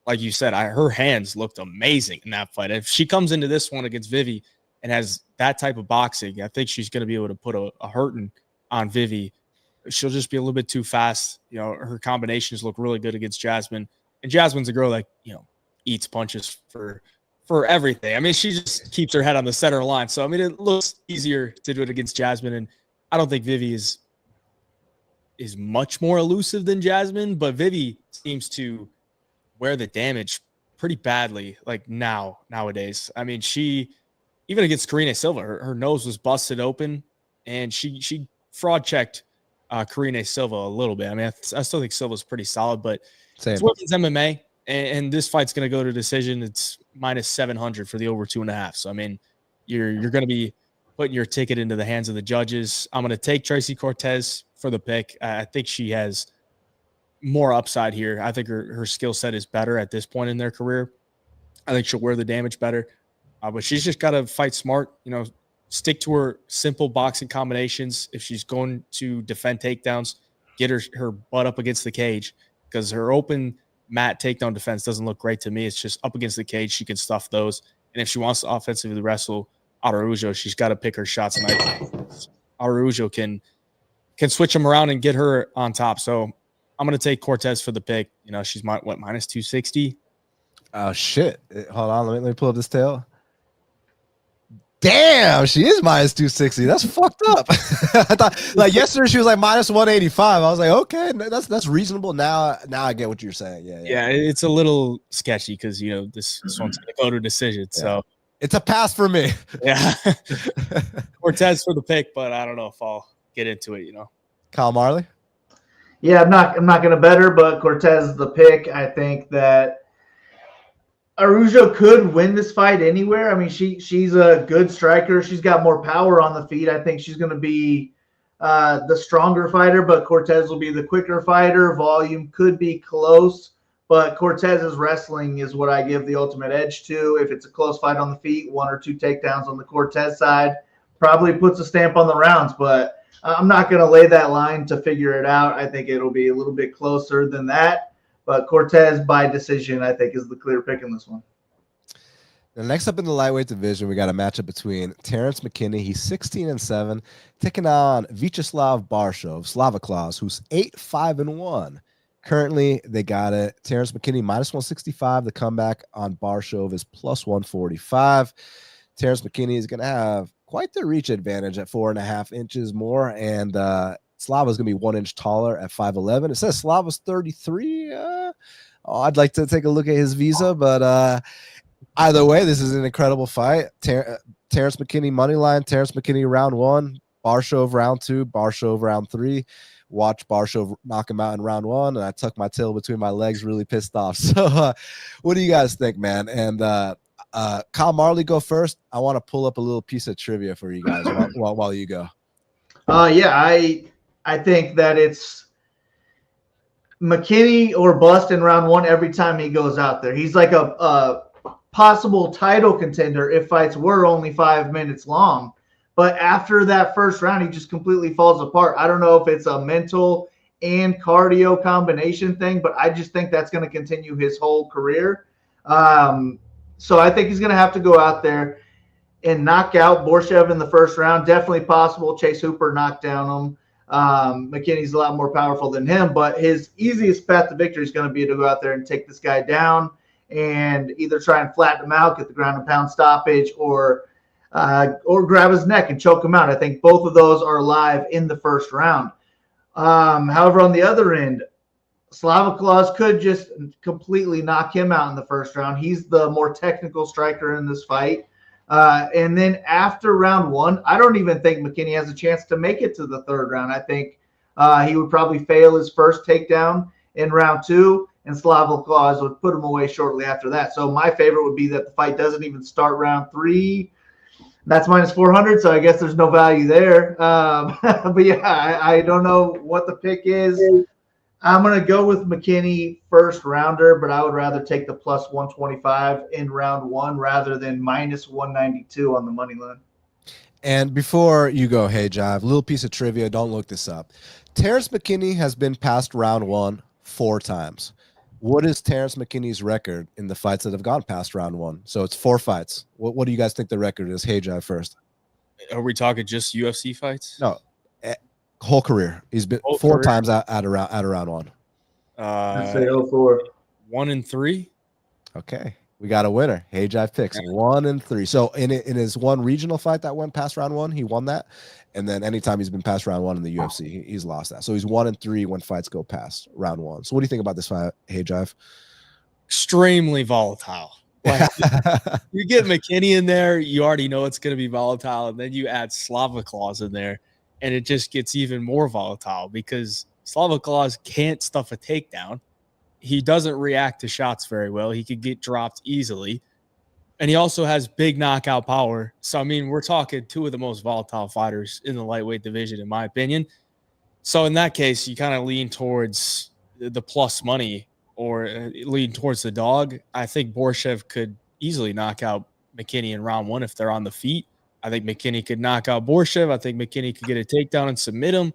Like you said, her hands looked amazing in that fight. If she comes into this one against Vivi and has that type of boxing, I think she's going to be able to put a hurting on Vivi. She'll just be a little bit too fast. You know, her combinations look really good against Jasmine. And Jasmine's a girl that, you know, eats punches for everything. I mean, she just keeps her head on the center line. So, I mean, it looks easier to do it against Jasmine. And I don't think Vivi is much more elusive than Jasmine, but Vivi seems to wear the damage pretty badly, like nowadays. I mean, she even against Karine Silva, her nose was busted open, and she fraud checked Karine Silva a little bit. I mean, I still think Silva's pretty solid, but it's women's MMA, and this fight's going to go to decision. It's minus 700 for the over 2.5. So I mean, you're going to be putting your ticket into the hands of the judges. I'm going to take Tracy Cortez for the pick. I think she has more upside here. I think her skill set is better at this point in their career. I think she'll wear the damage better, but she's just got to fight smart, you know, stick to her simple boxing combinations. If she's going to defend takedowns, get her butt up against the cage, because her open mat takedown defense doesn't look great to me. It's just up against the cage. She can stuff those. And if she wants to offensively wrestle Araujo, she's got to pick her shots. And Araujo can switch them around and get her on top. So I'm going to take Cortez for the pick. You know, she's minus 260. Oh shit! Hold on, let me pull up this tail. Damn, she is minus 260. That's fucked up. I thought like yesterday she was like minus 185. I was like, okay, that's reasonable. Now I get what you're saying. Yeah. It's a little sketchy because you know this one's going to go to decision. Yeah. So it's a pass for me. Yeah, Cortez for the pick, but I don't know if I'll get into it. You know, Kyle Marley. Yeah, I'm not going to bet her, but Cortez is the pick. I think that Araujo could win this fight anywhere. I mean, she's a good striker. She's got more power on the feet. I think she's going to be the stronger fighter, but Cortez will be the quicker fighter. Volume could be close, but Cortez's wrestling is what I give the ultimate edge to. If it's a close fight on the feet, 1 or 2 takedowns on the Cortez side probably puts a stamp on the rounds, but I'm not going to lay that line to figure it out. I think it'll be a little bit closer than that. But Cortez by decision, I think, is the clear pick in this one. Now, next up in the lightweight division, we got a matchup between Terrance McKinney, he's 16-7, taking on Viacheslav Borshchev, Slavaclaus, who's 8-5-1. Currently, they got it. Terrance McKinney minus 165. The comeback on Borshchev is plus 145. Terrance McKinney is going to have quite the reach advantage at 4.5 inches more, and Slava's going to be 1 inch taller at 5'11". It says Slava's 33. I'd like to take a look at his visa, but either way, this is an incredible fight. Terrance McKinney money line, Terrance McKinney round 1, Borshchev round 2, Borshchev round 3. Watch Borshchev knock him out in round 1, and I tuck my tail between my legs, really pissed off. So what do you guys think, man? And Kyle Marley, go first. I want to pull up a little piece of trivia for you guys while you go. Yeah, I think that it's McKinney or bust in round 1 every time he goes out there. He's like a possible title contender if fights were only 5 minutes long. But after that first round, he just completely falls apart. I don't know if it's a mental and cardio combination thing, but I just think that's going to continue his whole career. So I think he's going to have to go out there and knock out Borshchev in the first round. Definitely possible. Chase Hooper knocked down him. McKinney's a lot more powerful than him, but his easiest path to victory is going to be to go out there and take this guy down and either try and flatten him out, get the ground and pound stoppage, or grab his neck and choke him out. I think both of those are live in the first round. However, on the other end, Slaviclaus could just completely knock him out in the first round. He's the more technical striker in this fight. And then after round 1, I don't even think McKinney has a chance to make it to the third round. I think he would probably fail his first takedown in round 2, and Slaviclaus would put him away shortly after that. So my favorite would be that the fight doesn't even start round 3. That's minus 400, so I guess there's no value there. But yeah, I don't know what the pick is. I'm going to go with McKinney first rounder, but I would rather take the plus 125 in round 1 rather than minus 192 on the money line. And before you go, Hayjive, little piece of trivia, don't look this up. Terrance McKinney has been past round 1 4 times. What is Terrance McKinney's record in the fights that have gone past round 1? So it's 4 fights. What do you guys think the record is? Hayjive first. Are we talking just UFC fights? No, whole career. He's been 4 times out of round 1. I'd say 0-4. 1-3. Okay, we got a winner. Hayjive picks 1-3. So in his one regional fight that went past round 1, he won that. And then anytime he's been past round 1 in the UFC, he's lost that. So he's 1-3 when fights go past round 1. So what do you think about this fight, Hayjive? Extremely volatile. Like, you get McKinney in there, you already know it's going to be volatile, and then you add Slaviclaus in there, and it just gets even more volatile because Slaviclaus can't stuff a takedown. He doesn't react to shots very well. He could get dropped easily. And he also has big knockout power. So, I mean, we're talking 2 of the most volatile fighters in the lightweight division, in my opinion. So, in that case, you kind of lean towards the plus money or lean towards the dog. I think Borshchev could easily knock out McKinney in round 1 if they're on the feet. I think McKinney could knock out Borshchev. I think McKinney could get a takedown and submit him.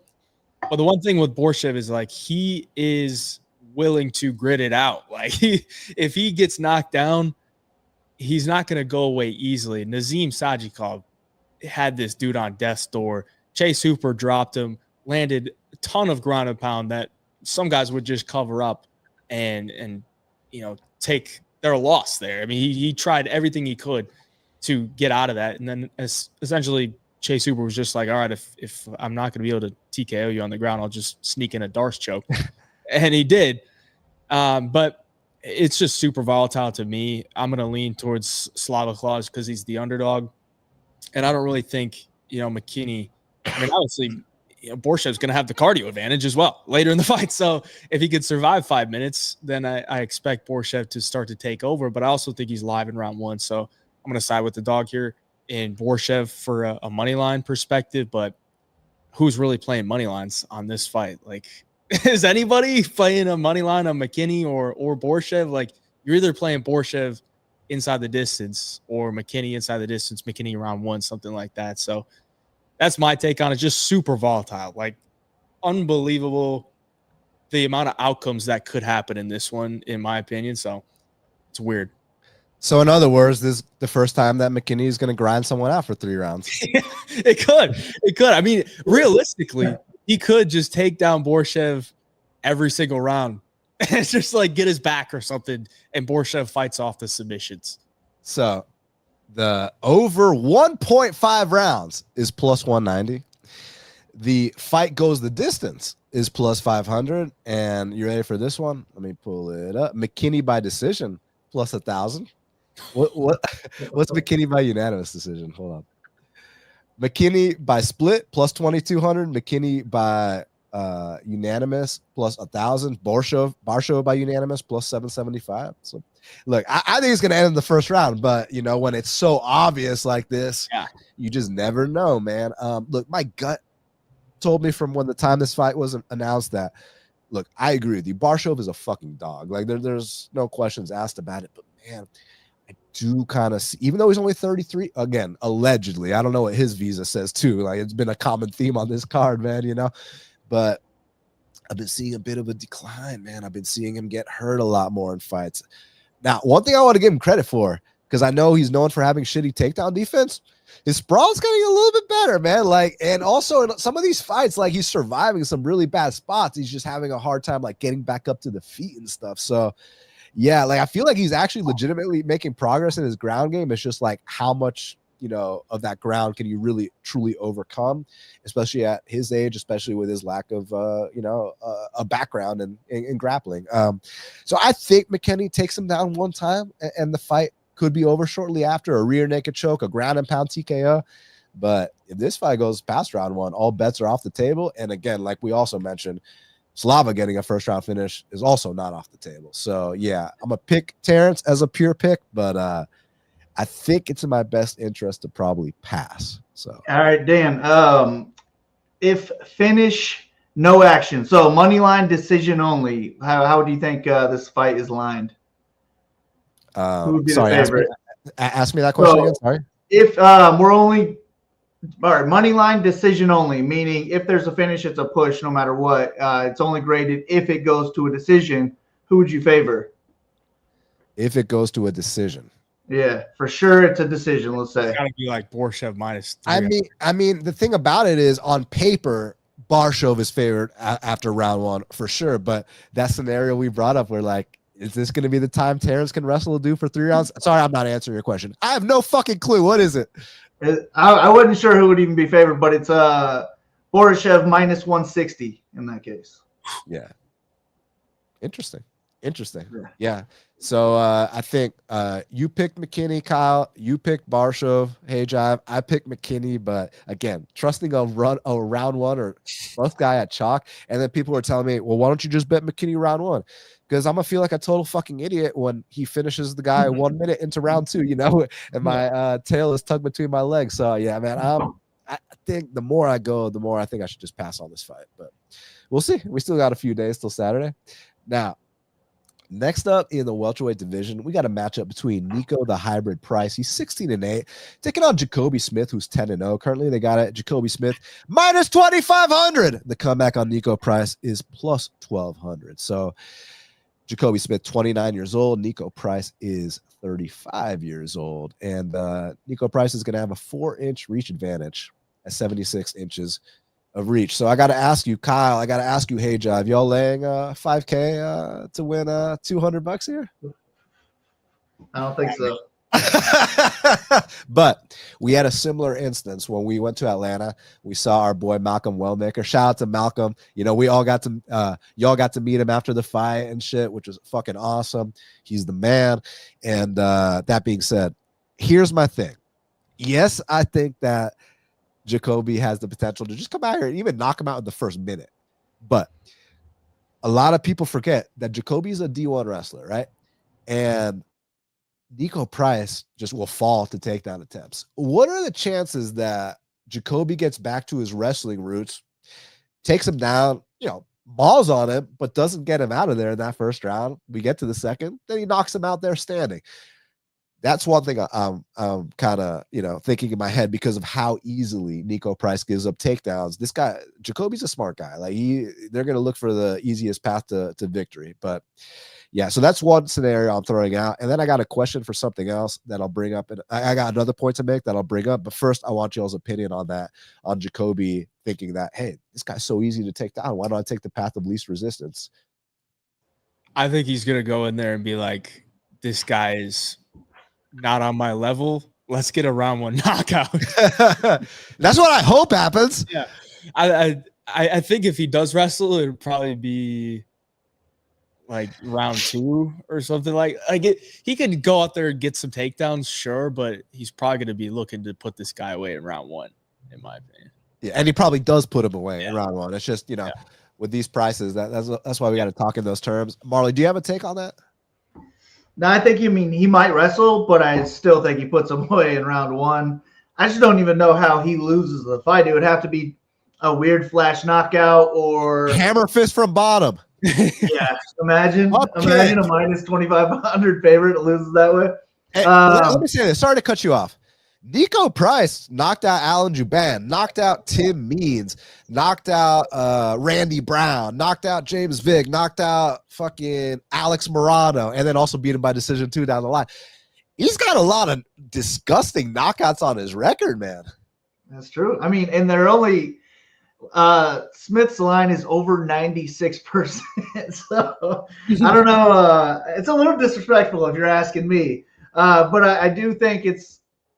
But the one thing with Borshchev is, like, he is willing to grit it out. Like, if he gets knocked down, he's not going to go away easily. Nazim Sajikov had this dude on death's door. Chase Hooper dropped him, landed a ton of ground and pound that some guys would just cover up and take their loss there. I mean, he tried everything he could to get out of that. And then essentially Chase Hooper was just like, all right, if I'm not going to be able to TKO you on the ground, I'll just sneak in a Darce choke. And he did. But it's just super volatile to me. I'm going to lean towards Slaviclaus because he's the underdog. And I don't really think, McKinney, I mean, obviously, Borshchev's going to have the cardio advantage as well later in the fight. So if he could survive 5 minutes, then I expect Borshchev to start to take over. But I also think he's live in round 1. So I'm going to side with the dog here in Borshchev for a money line perspective. But who's really playing money lines on this fight? Like, is anybody playing a money line on McKinney or Borshchev? Like, you're either playing Borshchev inside the distance or McKinney inside the distance, McKinney round 1, something like that. So that's my take on it. Just super volatile, like unbelievable the amount of outcomes that could happen in this one, in my opinion. So it's weird. So in other words, this is the first time that McKinney is going to grind someone out for 3 rounds. It could. I mean, realistically, he could just take down Borshchev every single round. It's just like get his back or something, and Borshchev fights off the submissions. So the over 1.5 rounds is plus 190. The fight goes the distance is plus 500. And you ready for this one? Let me pull it up. McKinney by decision plus 1,000. What's McKinney by unanimous decision? Hold on. McKinney by split plus 2,200. McKinney by unanimous plus 1,000. Borshchev by unanimous plus 775. So look, I think it's going to end in the first round, but when it's so obvious like this, you just never know, man. Look, my gut told me from when the time this fight was announced that look, I agree with you. Borshchev is a fucking dog. Like there's no questions asked about it. But man, I do kind of see, even though he's only 33, again, allegedly, I don't know what his visa says too. Like it's been a common theme on this card, man, you know, but I've been seeing a bit of a decline, man. I've been seeing him get hurt a lot more in fights. Now, one thing I want to give him credit for, because I know he's known for having shitty takedown defense, his sprawl's getting a little bit better, man. Like, and also in some of these fights, like he's surviving some really bad spots. He's just having a hard time like getting back up to the feet and stuff. So yeah, like I feel like he's actually legitimately making progress in his ground game. It's just like how much, you know, of that ground can you really truly overcome, especially at his age, especially with his lack of you know, a background in grappling. So I think McKinney takes him down one time and the fight could be over shortly after, a rear naked choke, a ground and pound TKO. But if this fight goes past round one, all bets are off the table. And again, like we also mentioned, Slava getting a first round finish is also not off the table. So yeah, I'm gonna pick Terrance as a pure pick, but I think it's in my best interest to probably pass. So all right, Dan. If finish, no action. So money line decision only. How do you think this fight is lined? Who would be sorry, the favorite? Ask me that question again. Sorry. If we're only all right, money line decision only, meaning if there's a finish, it's a push no matter what. It's only graded if it goes to a decision. Who would you favor? If it goes to a decision. Yeah, for sure it's a decision, let's say. It's gotta be like Borshchev -3. I mean, the thing about it is on paper, Borshchev is favored after round one for sure. But that scenario we brought up, where like, is this going to be the time Terrance can wrestle a dude for 3 rounds? Sorry, I'm not answering your question. I have no fucking clue. What is it? I wasn't sure who would even be favored, but it's Borshchev -160 in that case. Yeah. Interesting. Yeah. So I think you picked McKinney, Kyle. You picked Borshchev, Hayjive. I picked McKinney, but again, trusting a round one or both guy at chalk. And then people were telling me, well, why don't you just bet McKinney round one? Because I'm gonna feel like a total fucking idiot when he finishes the guy 1 minute into round two, you know, and my tail is tucked between my legs. So yeah, man, I think the more I go, the more I think I should just pass on this fight. But we'll see. We still got a few days till Saturday. Now, next up in the welterweight division, we got a matchup between Nico the Hybrid Price. He's 16-8, taking on Jacoby Smith, who's 10-0. Currently, they got it. Jacoby Smith -2,500. The comeback on Nico Price is +1,200. So Jacoby Smith, 29 years old. Nico Price is 35 years old. And Nico Price is going to have a 4-inch reach advantage at 76 inches of reach. So I got to ask you, Kyle, I got to ask you, Hayjive, y'all laying 5K to win $200 here? I don't think so. But we had a similar instance when we went to Atlanta. We saw our boy Malcolm Wellmaker. Shout out to Malcolm. You know, we all got to y'all got to meet him after the fight and shit, which was fucking awesome. He's the man. And that being said, here's my thing. Yes, I think that Jacoby has the potential to just come out here and even knock him out in the first minute. But a lot of people forget that Jacoby's a D1 wrestler, right? And Nico Price just will fall to takedown attempts. What are the chances that Jacoby gets back to his wrestling roots, takes him down, you know, balls on him, but doesn't get him out of there in that first round? We get to the second, then he knocks him out there standing. That's one thing I'm kind of, you know, thinking in my head because of how easily Nico Price gives up takedowns. This guy, Jacoby's a smart guy. Like they're going to look for the easiest path to victory. But yeah, so that's one scenario I'm throwing out. And then I got a question for something else that I'll bring up. And I got another point to make that I'll bring up. But first, I want y'all's opinion on that, on Jacoby thinking that, hey, this guy's so easy to take down. Why don't I take the path of least resistance? I think he's going to go in there and be like, this guy is not on my level. Let's get a round one knockout. That's what I hope happens. Yeah. I think if he does wrestle, it would probably be like round two or something like it. He can go out there and get some takedowns, sure, but he's probably going to be looking to put this guy away in round one, in my opinion. Yeah, and he probably does put him away in round one. It's just, you know, with these prices, that's why we got to talk in those terms. Marley, do you have a take on that? No, I think he might wrestle, but I still think he puts him away in round one. I just don't even know how he loses the fight. It would have to be a weird flash knockout or hammer fist from bottom. Yeah, imagine Okay. a minus 2,500 favorite loses that way. Hey, let me say this. Sorry to cut you off. Nico Price knocked out Alan Juban, knocked out Tim Means, knocked out Randy Brown, knocked out James Vick, knocked out fucking Alex Morano, and then also beat him by decision 2 down the line. He's got a lot of disgusting knockouts on his record, man. That's true. I mean, and they're only Smith's line is over 96%. So I don't know. It's a little disrespectful if you're asking me. But I do think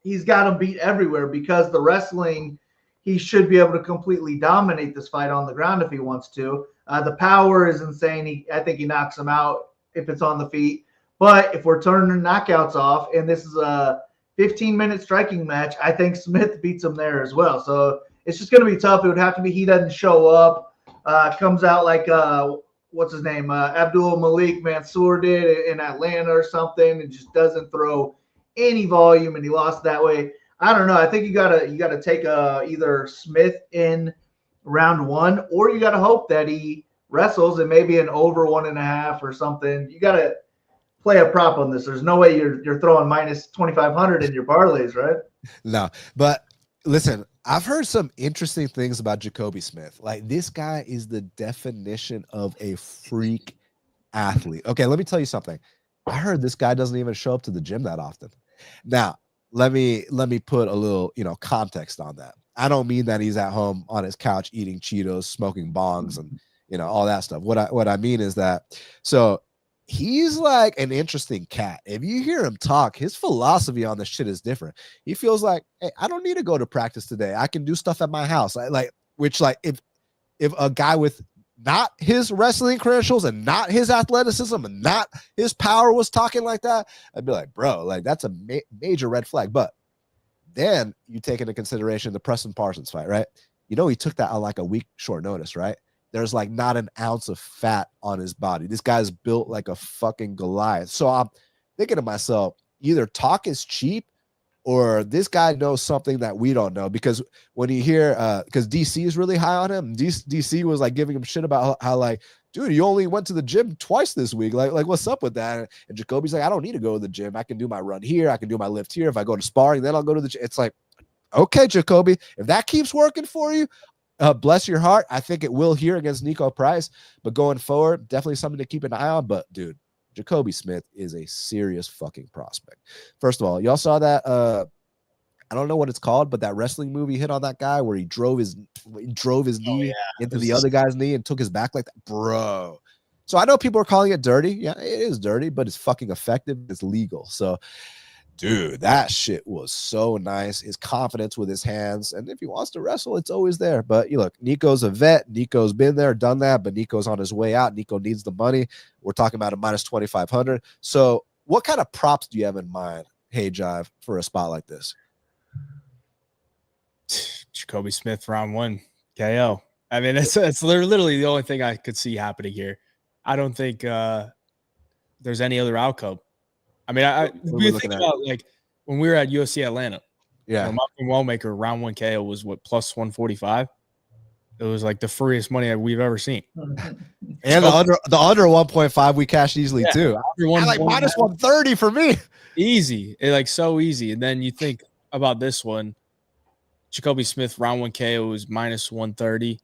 he's got him beat everywhere because the wrestling, he should be able to completely dominate this fight on the ground if he wants to. The power is insane. I think he knocks him out if it's on the feet. But if we're turning knockouts off and this is a 15-minute striking match, I think Smith beats him there as well. So it's just going to be tough. It would have to be he doesn't show up, comes out like what's his name, Abdul Malik Mansour did in Atlanta or something, and just doesn't throw any volume, and he lost that way. I don't know. I think you gotta take either Smith in round 1, or you gotta hope that he wrestles and maybe an over 1.5 or something. You gotta play a prop on this. There's no way you're throwing minus 2,500 in your parlays, right? No, but listen, I've heard some interesting things about Jacoby Smith. Like, this guy is the definition of a freak athlete. Okay, let me tell you something. I heard this guy doesn't even show up to the gym that often. Now, let me put a little, context on that. I don't mean that he's at home on his couch eating Cheetos, smoking bongs, and all that stuff. What I mean is that, so he's like an interesting cat. If you hear him talk, his philosophy on this shit is different. He feels like, hey, I don't need to go to practice today. I can do stuff at my house. If a guy with not his wrestling credentials and not his athleticism and not his power was talking like that, I'd be like, bro, like, that's a major red flag. But then you take into consideration the Preston Parsons fight, right? He took that on like a week short notice, right? There's like not an ounce of fat on his body. This guy's built like a fucking Goliath. So I'm thinking to myself, either talk is cheap or this guy knows something that we don't know. Because when you hear, because DC is really high on him, DC was like giving him shit about how like, dude, you only went to the gym twice this week. Like what's up with that? And Jacoby's like, I don't need to go to the gym. I can do my run here. I can do my lift here. If I go to sparring, then I'll go to the gym. It's like, okay, Jacoby, if that keeps working for you, bless your heart. I think it will here against Nico Price. But going forward, definitely something to keep an eye on. But, dude, Jacoby Smith is a serious fucking prospect. First of all, y'all saw that I don't know what it's called, but that wrestling movie hit on that guy where he drove his knee into the other guy's knee and took his back like that, bro. So I know people are calling it dirty. Yeah, it is dirty, but it's fucking effective. It's legal. So, dude, that shit was so nice. His confidence with his hands, and if he wants to wrestle, it's always there. But you look, Nico's a vet. Nico's been there, done that, but Nico's on his way out. Nico needs the money. We're talking about a minus 2,500. So, what kind of props do you have in mind, Hayjive, for a spot like this? Jacoby Smith round 1 KO. I mean, it's literally the only thing I could see happening here. I don't think there's any other outcome. I mean, we think about like when we were at UFC Atlanta. Yeah, Malcolm Wellmaker round 1 KO was what, plus 145. It was like the freest money that we've ever seen. And the under 1.5 we cashed easily too. Like minus 130 for me. Easy, like so easy. And then you think about this one. Jacoby Smith round 1 KO was minus 130.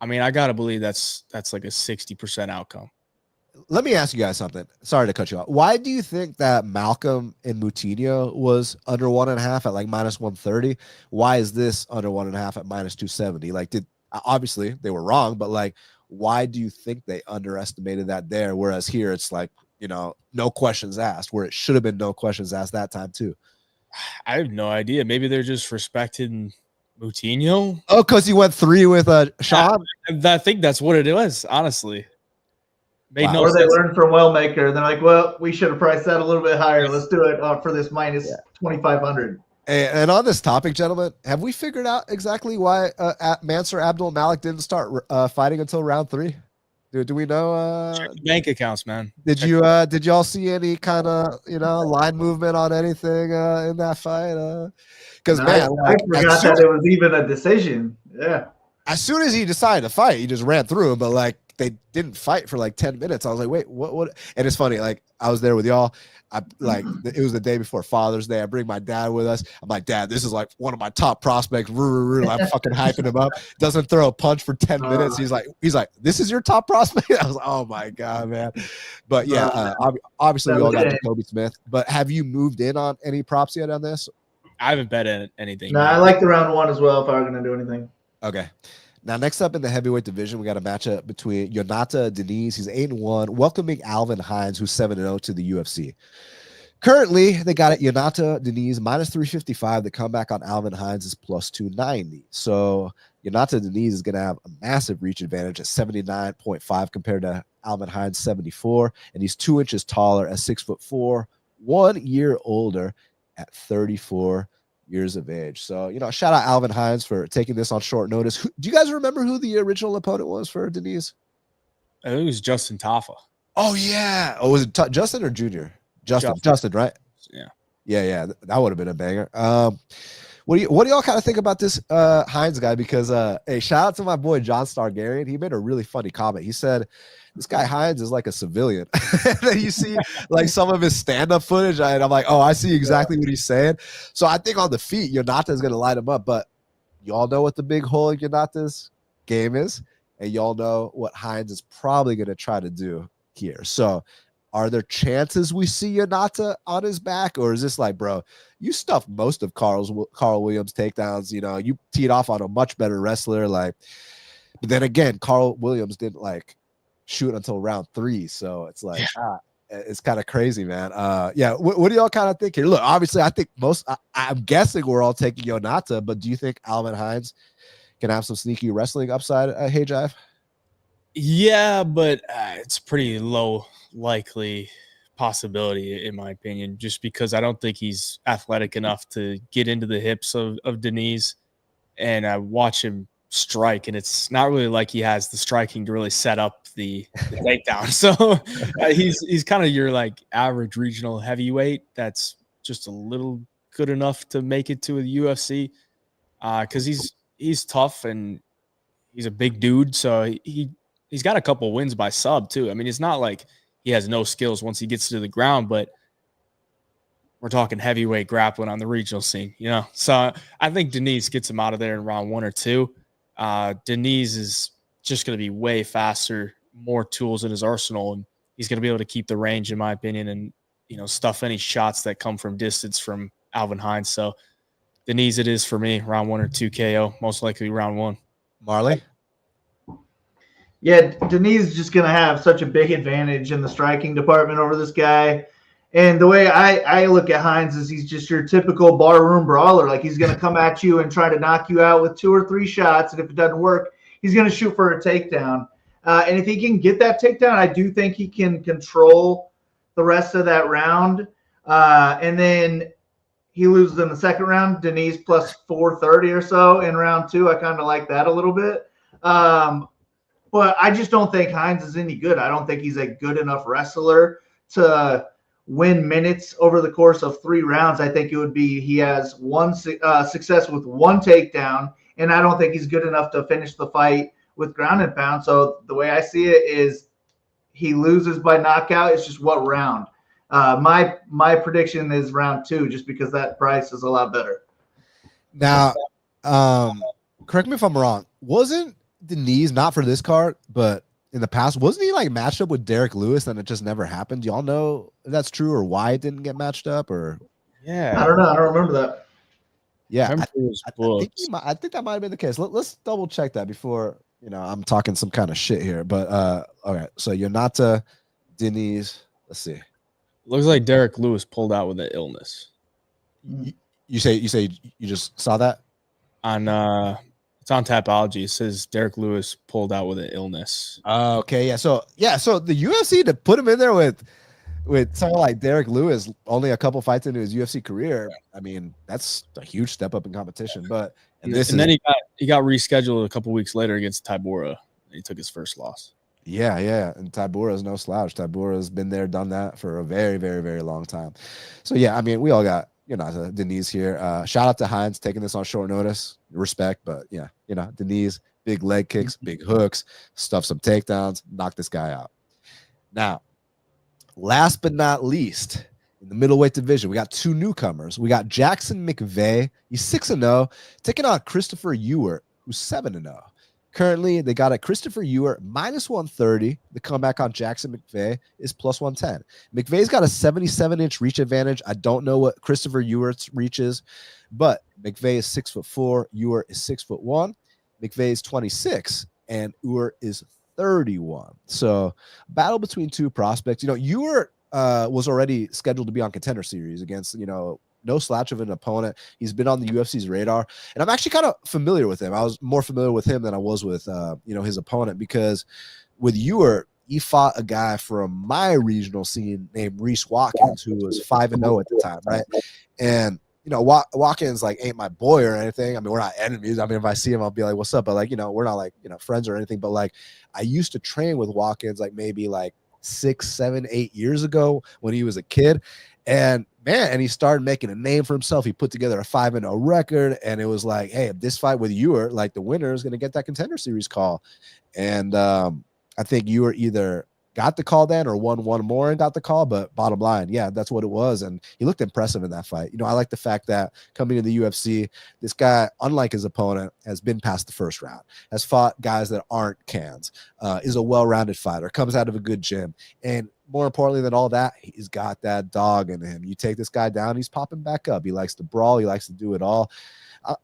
I mean, I gotta believe that's like a 60% outcome. Let me ask you guys something. Sorry to cut you off. Why do you think that Malcolm and Moutinho was under 1.5 at like minus 130? Why is this under 1.5 at minus 270? Like, obviously they were wrong, but like, why do you think they underestimated that there? Whereas here it's like, no questions asked, where it should have been no questions asked that time too. I have no idea. Maybe they're just respecting Moutinho. Oh, because he went 3 with Sean? I think that's what it was, honestly. Wow. Or they learned from Wellmaker. They're like, well, we should have priced that a little bit higher. Let's do it for this minus 2,500. And on this topic, gentlemen, have we figured out exactly why Mansour Abdul Malik didn't start fighting until round 3? Do we know? Check the bank accounts, man. Did y'all see any kind of line movement on anything in that fight? Because I forgot that it was even a decision. Yeah. As soon as he decided to fight, he just ran through him. But like, they didn't fight for like 10 minutes. I was like, wait, what? And it's funny. Like, I was there with y'all. It was the day before Father's Day. I bring my dad with us. I'm like, Dad, this is like one of my top prospects. I'm fucking hyping him up. Doesn't throw a punch for 10 minutes. He's like, this is your top prospect? I was like, oh my God, man. But yeah, obviously we all got Jacoby Smith. But have you moved in on any props yet on this? I haven't bet anything. No, I like the round one as well if I were going to do anything. Okay. Now, next up in the heavyweight division, we got a matchup between Yonata Deniz. He's 8-1, welcoming Alvin Hines, who's 7-0 to the UFC. Currently, they got it Yonata Deniz minus 355. The comeback on Alvin Hines is plus 290. So Yonata Deniz is going to have a massive reach advantage at 79.5 compared to Alvin Hines 74, and he's 2 inches taller at 6'4", 1 year older at 34 years of age. So, shout out Alvin Hines for taking this on short notice. Do you guys remember who the original opponent was for Deniz? I think it was Justin Taffa. Oh, yeah. Oh, was it Justin or Junior? Justin, right? Yeah. That would have been a banger. What do y'all kind of think about this Hines guy? Because hey, shout out to my boy John Stargarian. He made a really funny comment. He said, this guy Hines is like a civilian. And then you see like some of his stand-up footage, and I'm like, oh, I see exactly what he's saying. So I think on the feet, Yonata is going to light him up. But y'all know what the big hole in Yonata's game is, and y'all know what Hines is probably going to try to do here. So are there chances we see Yonata on his back, or is this like, bro, you stuffed most of Carl Williams' takedowns? You teed off on a much better wrestler. Like, but then again, Carl Williams didn't like shoot until round 3, so it's like it's kind of crazy, man. What do y'all kind of think here? Look, obviously, I think I'm guessing we're all taking Yonata, but do you think Alvin Hines can have some sneaky wrestling upside at Hayjive? Yeah, but it's pretty low likely possibility in my opinion, just because I don't think he's athletic enough to get into the hips of Deniz, and I watch him strike, and it's not really like he has the striking to really set up the takedown. So he's kind of your like average regional heavyweight that's just a little good enough to make it to a UFC, because he's tough and he's a big dude. So he's got a couple wins by sub too. I mean, it's not like he has no skills once he gets to the ground, but we're talking heavyweight grappling on the regional scene, So I think Deniz gets him out of there in round 1 or 2. Deniz is just going to be way faster, more tools in his arsenal, and he's going to be able to keep the range, in my opinion, and stuff any shots that come from distance from Alvin Hines. So Deniz it is for me, round 1 or 2 KO, most likely round 1. Marley? Yeah, Deniz is just going to have such a big advantage in the striking department over this guy. And the way I look at Hines is he's just your typical barroom brawler. Like, he's going to come at you and try to knock you out with 2 or 3 shots. And if it doesn't work, he's going to shoot for a takedown. And if he can get that takedown, I do think he can control the rest of that round. And then he loses in the second round. Deniz plus 430 or so in round 2. I kind of like that a little bit. But I just don't think Hines is any good. I don't think he's a good enough wrestler to win minutes over the course of 3 rounds. I think it would be he has one success with 1 takedown, and I don't think he's good enough to finish the fight with ground and pound. So the way I see it is he loses by knockout. It's just what round. My prediction is round 2, just because that price is a lot better. Now, correct me if I'm wrong. Wasn't Deniz, not for this card, but in the past, wasn't he like matched up with Derek Lewis and it just never happened? Do y'all know if that's true or why it didn't get matched up? Or I don't know. I don't remember that. Yeah, I think that might have been the case. Let's double check that before I'm talking some kind of shit here. But all right, so Yonata Deniz. Let's see. Looks like Derek Lewis pulled out with an illness. You say you just saw that on it's on Tapology. It says Derek Lewis pulled out with an illness. Okay, yeah. So the UFC to put him in there with someone like Derek Lewis, only a couple fights into his UFC career. I mean, that's a huge step up in competition. But then he got rescheduled a couple weeks later against Tybura. He took his first loss. Yeah. And Tybura is no slouch. Tybura has been there, done that for a very, very, very long time. So yeah, I mean, we all got Deniz here. Shout out to Hines taking this on short notice. Respect, but yeah, Deniz big leg kicks, big hooks, stuff some takedowns, knock this guy out. Now, last but not least, in the middleweight division, we got two newcomers. We got Jackson McVeigh. He's 6-0, taking on Christopher Ewart, who's 7-0. Currently, they got a Christopher Ewart minus 130. The comeback on Jackson McVeigh is plus 110. McVeigh's got a 77-inch reach advantage. I don't know what Christopher Ewart's reach is, but McVeigh is 6'4". Ewart is 6'1". McVeigh is 26, and Ewart is 31. So, battle between two prospects. Ewart was already scheduled to be on Contender Series against, no slouch of an opponent. He's been on the UFC's radar, and I'm actually kind of familiar with him. I was more familiar with him than I was with, his opponent, because with Ewart, he fought a guy from my regional scene named Reese Watkins, who was 5-0 at the time, right? And Watkins ain't my boy or anything. I mean, we're not enemies. I mean, if I see him, I'll be like, "What's up?" But we're not friends or anything. But I used to train with Watkins maybe 6, 7, 8 years ago when he was a kid. And man, he started making a name for himself. He put together a 5-0 record, and it was hey, this fight with Ewart, the winner is going to get that Contender Series call. And I think Ewart either got the call then or won one more and got the call. But bottom line, yeah, that's what it was. And he looked impressive in that fight. I like the fact that coming to the UFC, this guy, unlike his opponent, has been past the first round, has fought guys that aren't cans, is a well-rounded fighter, comes out of a good gym. And more importantly than all that, he's got that dog in him. You take this guy down, he's popping back up. He likes to brawl. He likes to do it all.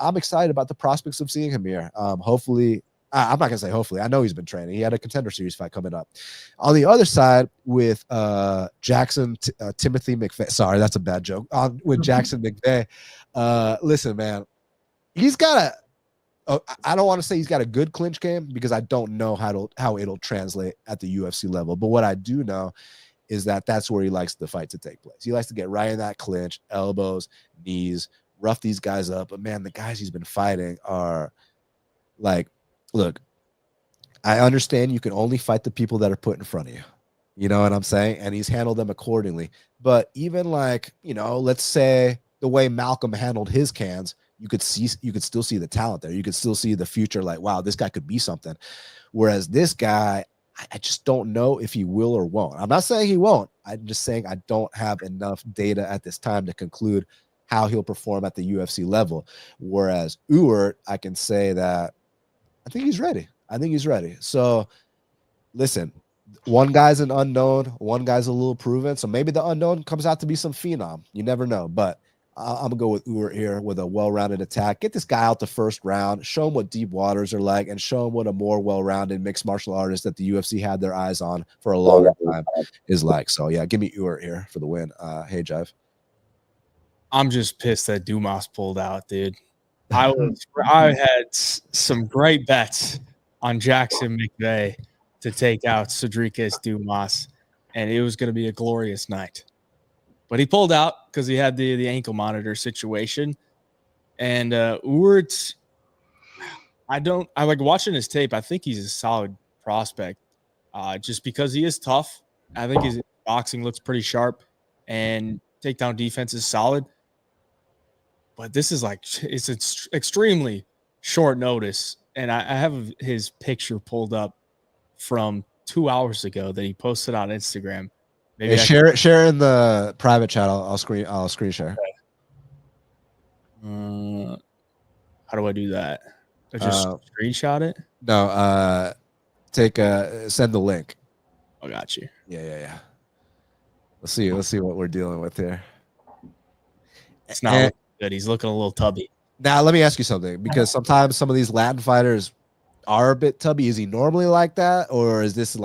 I'm excited about the prospects of seeing him here. Hopefully, I'm not going to say hopefully. I know he's been training. He had a Contender Series fight coming up. On the other side with Jackson Timothy McVeigh. Sorry, that's a bad joke. With Jackson McVeigh. Listen, man, he's got I don't want to say he's got a good clinch game because I don't know how it'll translate at the UFC level. But what I do know is that that's where he likes the fight to take place. He likes to get right in that clinch, elbows, knees, rough these guys up. But man, the guys he's been fighting are look, I understand you can only fight the people that are put in front of you. You know what I'm saying? And he's handled them accordingly. But even let's say the way Malcolm handled his cans, you could still see the talent there. You could still see the future. Wow, this guy could be something. Whereas this guy, I just don't know if he will or won't. I'm not saying he won't. I'm just saying I don't have enough data at this time to conclude how he'll perform at the UFC level. Whereas Ewart, I can say that I think he's ready. So listen, one guy's an unknown, one guy's a little proven. So maybe the unknown comes out to be some phenom. You never know. But I'm going to go with Ewart here with a well-rounded attack. Get this guy out the first round, show him what deep waters are like, and show him what a more well-rounded mixed martial artist that the UFC had their eyes on for a longer time is like. So, yeah, give me Ewart here for the win. Hayjive. I'm just pissed that Dumas pulled out, dude. I had some great bets on Jackson McVeigh to take out Rodrigues Dumas, and it was going to be a glorious night. But he pulled out because he had the ankle monitor situation. And Ewart, I like watching his tape. I think he's a solid prospect just because he is tough. I think his boxing looks pretty sharp and takedown defense is solid. But this is it's extremely short notice. And I have his picture pulled up from 2 hours ago that he posted on Instagram. Maybe share in the private chat. I'll screen share. How do I do that? I just screenshot it. No, send the link. I got you. Yeah. Let's see what we're dealing with here. It's not looking good. He's looking a little tubby. Now let me ask you something, because sometimes some of these Latin fighters are a bit tubby. Is he normally like that, or is this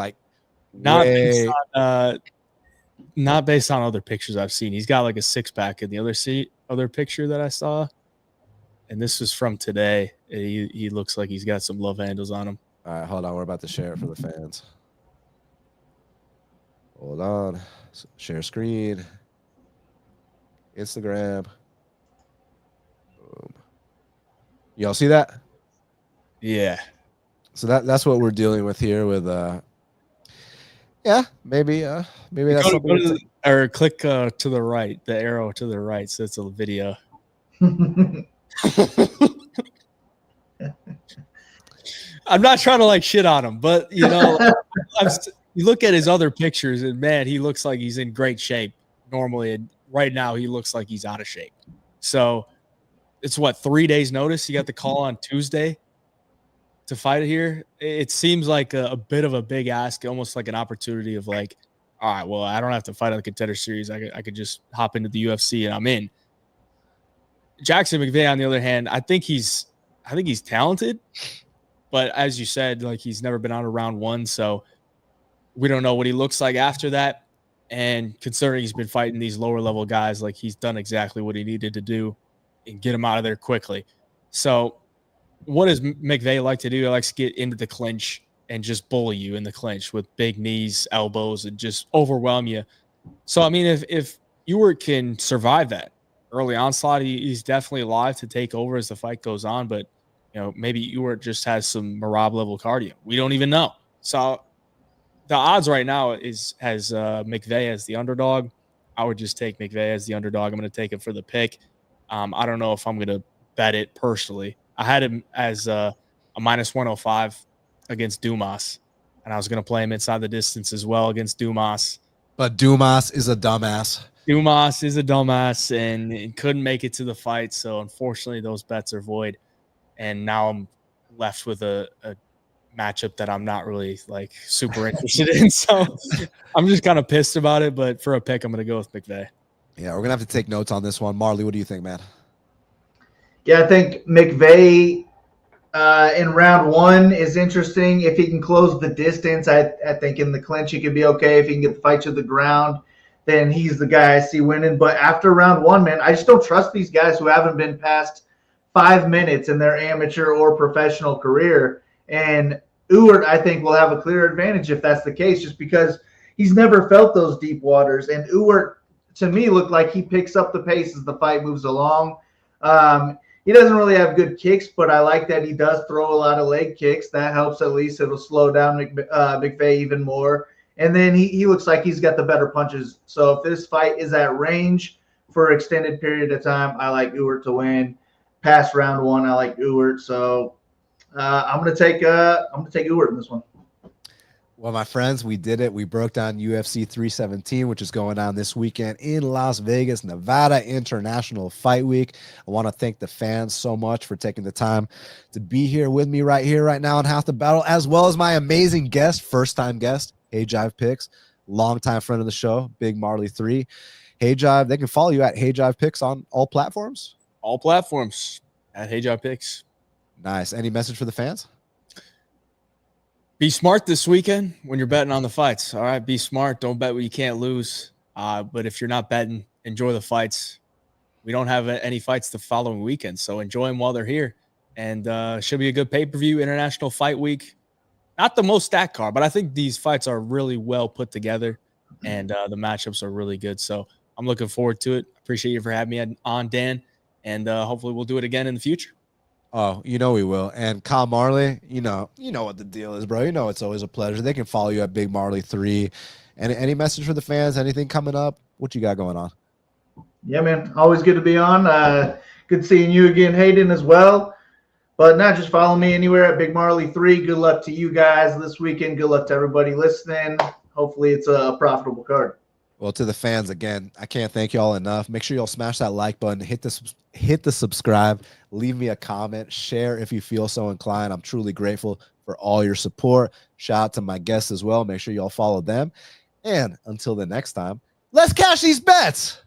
not based on other pictures I've seen? He's got like a six-pack in the other picture that I saw, and this was from today. He looks like he's got some love handles on him. All right, hold on. We're about to share it for the fans. Hold on. Share screen. Instagram. Boom. Y'all see that? Yeah. So that's what we're dealing with here with maybe that's something. Or click to the right, the arrow to the right, so it's a video. I'm not trying to like shit on him, but you know, you look at his other pictures and man, he looks like he's in great shape normally. And right now he looks like he's out of shape. So it's what, 3 days notice. You got the call on Tuesday to fight it here. It seems like a bit of a big ask, almost like an opportunity of like, all right, well, I don't have to fight on the Contender Series. I could just hop into the UFC and I'm in. Jackson McVeigh, on the other hand, I think he's talented, but as you said, like he's never been out of round one, so we don't know what he looks like after that. And considering he's been fighting these lower level guys, like he's done exactly what he needed to do and get him out of there quickly. So what does McVeigh like to do? He likes to get into the clinch and just bully you in the clinch with big knees, elbows, and just overwhelm you. So, I mean, if Ewert can survive that early onslaught, he's definitely alive to take over as the fight goes on. But, you know, maybe Ewert just has some Marab level cardio. We don't even know. So the odds right now has McVeigh as the underdog. I would just take McVeigh as the underdog. I'm going to take him for the pick. I don't know if I'm going to bet it personally. I had him as a minus 105 against Dumas, and I was going to play him inside the distance as well against Dumas. But Dumas is a dumbass. Dumas is a dumbass and couldn't make it to the fight. So unfortunately, those bets are void. And now I'm left with a matchup that I'm not really like super interested in. So I'm just kind of pissed about it. But for a pick, I'm going to go with McVeigh. Yeah, we're going to have to take notes on this one. Marley, what do you think, man? Yeah, I think McVeigh in round one is interesting. If he can close the distance, I think in the clinch he could be okay. If he can get the fight to the ground, then he's the guy I see winning. But after round one, man, I just don't trust these guys who haven't been past 5 minutes in their amateur or professional career. And Ewert, I think, will have a clear advantage if that's the case, just because he's never felt those deep waters. And Ewert, to me, looked like he picks up the pace as the fight moves along. He doesn't really have good kicks, but I like that he does throw a lot of leg kicks. That helps at least. It'll slow down McVeigh even more. And then he looks like he's got the better punches. So if this fight is at range for an extended period of time, I like Ewert to win. Past round one, I like Ewert. So I'm gonna take Ewert in this one. Well, my friends, we did it. We broke down UFC 317, which is going on this weekend in Las Vegas, Nevada International Fight Week. I want to thank the fans so much for taking the time to be here with me right here, right now on Half the Battle, as well as my amazing guest, first-time guest, Hayjive Picks, longtime friend of the show, Big Marley 3. Hayjive, they can follow you at Hayjive Picks on all platforms? All platforms at Hayjive Picks. Nice. Any message for the fans? Be smart this weekend when you're betting on the fights. All right, be smart. Don't bet what you can't lose. But if you're not betting, enjoy the fights. We don't have any fights the following weekend, so enjoy them while they're here. And should be a good pay-per-view, International Fight Week. Not the most stacked card, but I think these fights are really well put together, and the matchups are really good. So I'm looking forward to it. Appreciate you for having me on, Dan, and hopefully we'll do it again in the future. Oh, you know we will. And Kyle Marley, you know what the deal is, bro. You know it's always a pleasure. They can follow you at Big Marley 3. And any message for the fans? Anything coming up? What you got going on? Yeah, man. Always good to be on. Good seeing you again, Hayden, as well. But not just follow me anywhere at Big Marley 3. Good luck to you guys this weekend. Good luck to everybody listening. Hopefully it's a profitable card. Well, to the fans, again, I can't thank you all enough. Make sure y'all smash that like button, hit the subscribe, leave me a comment, share if you feel so inclined. I'm truly grateful for all your support. Shout out to my guests as well. Make sure y'all follow them. And until the next time, let's cash these bets.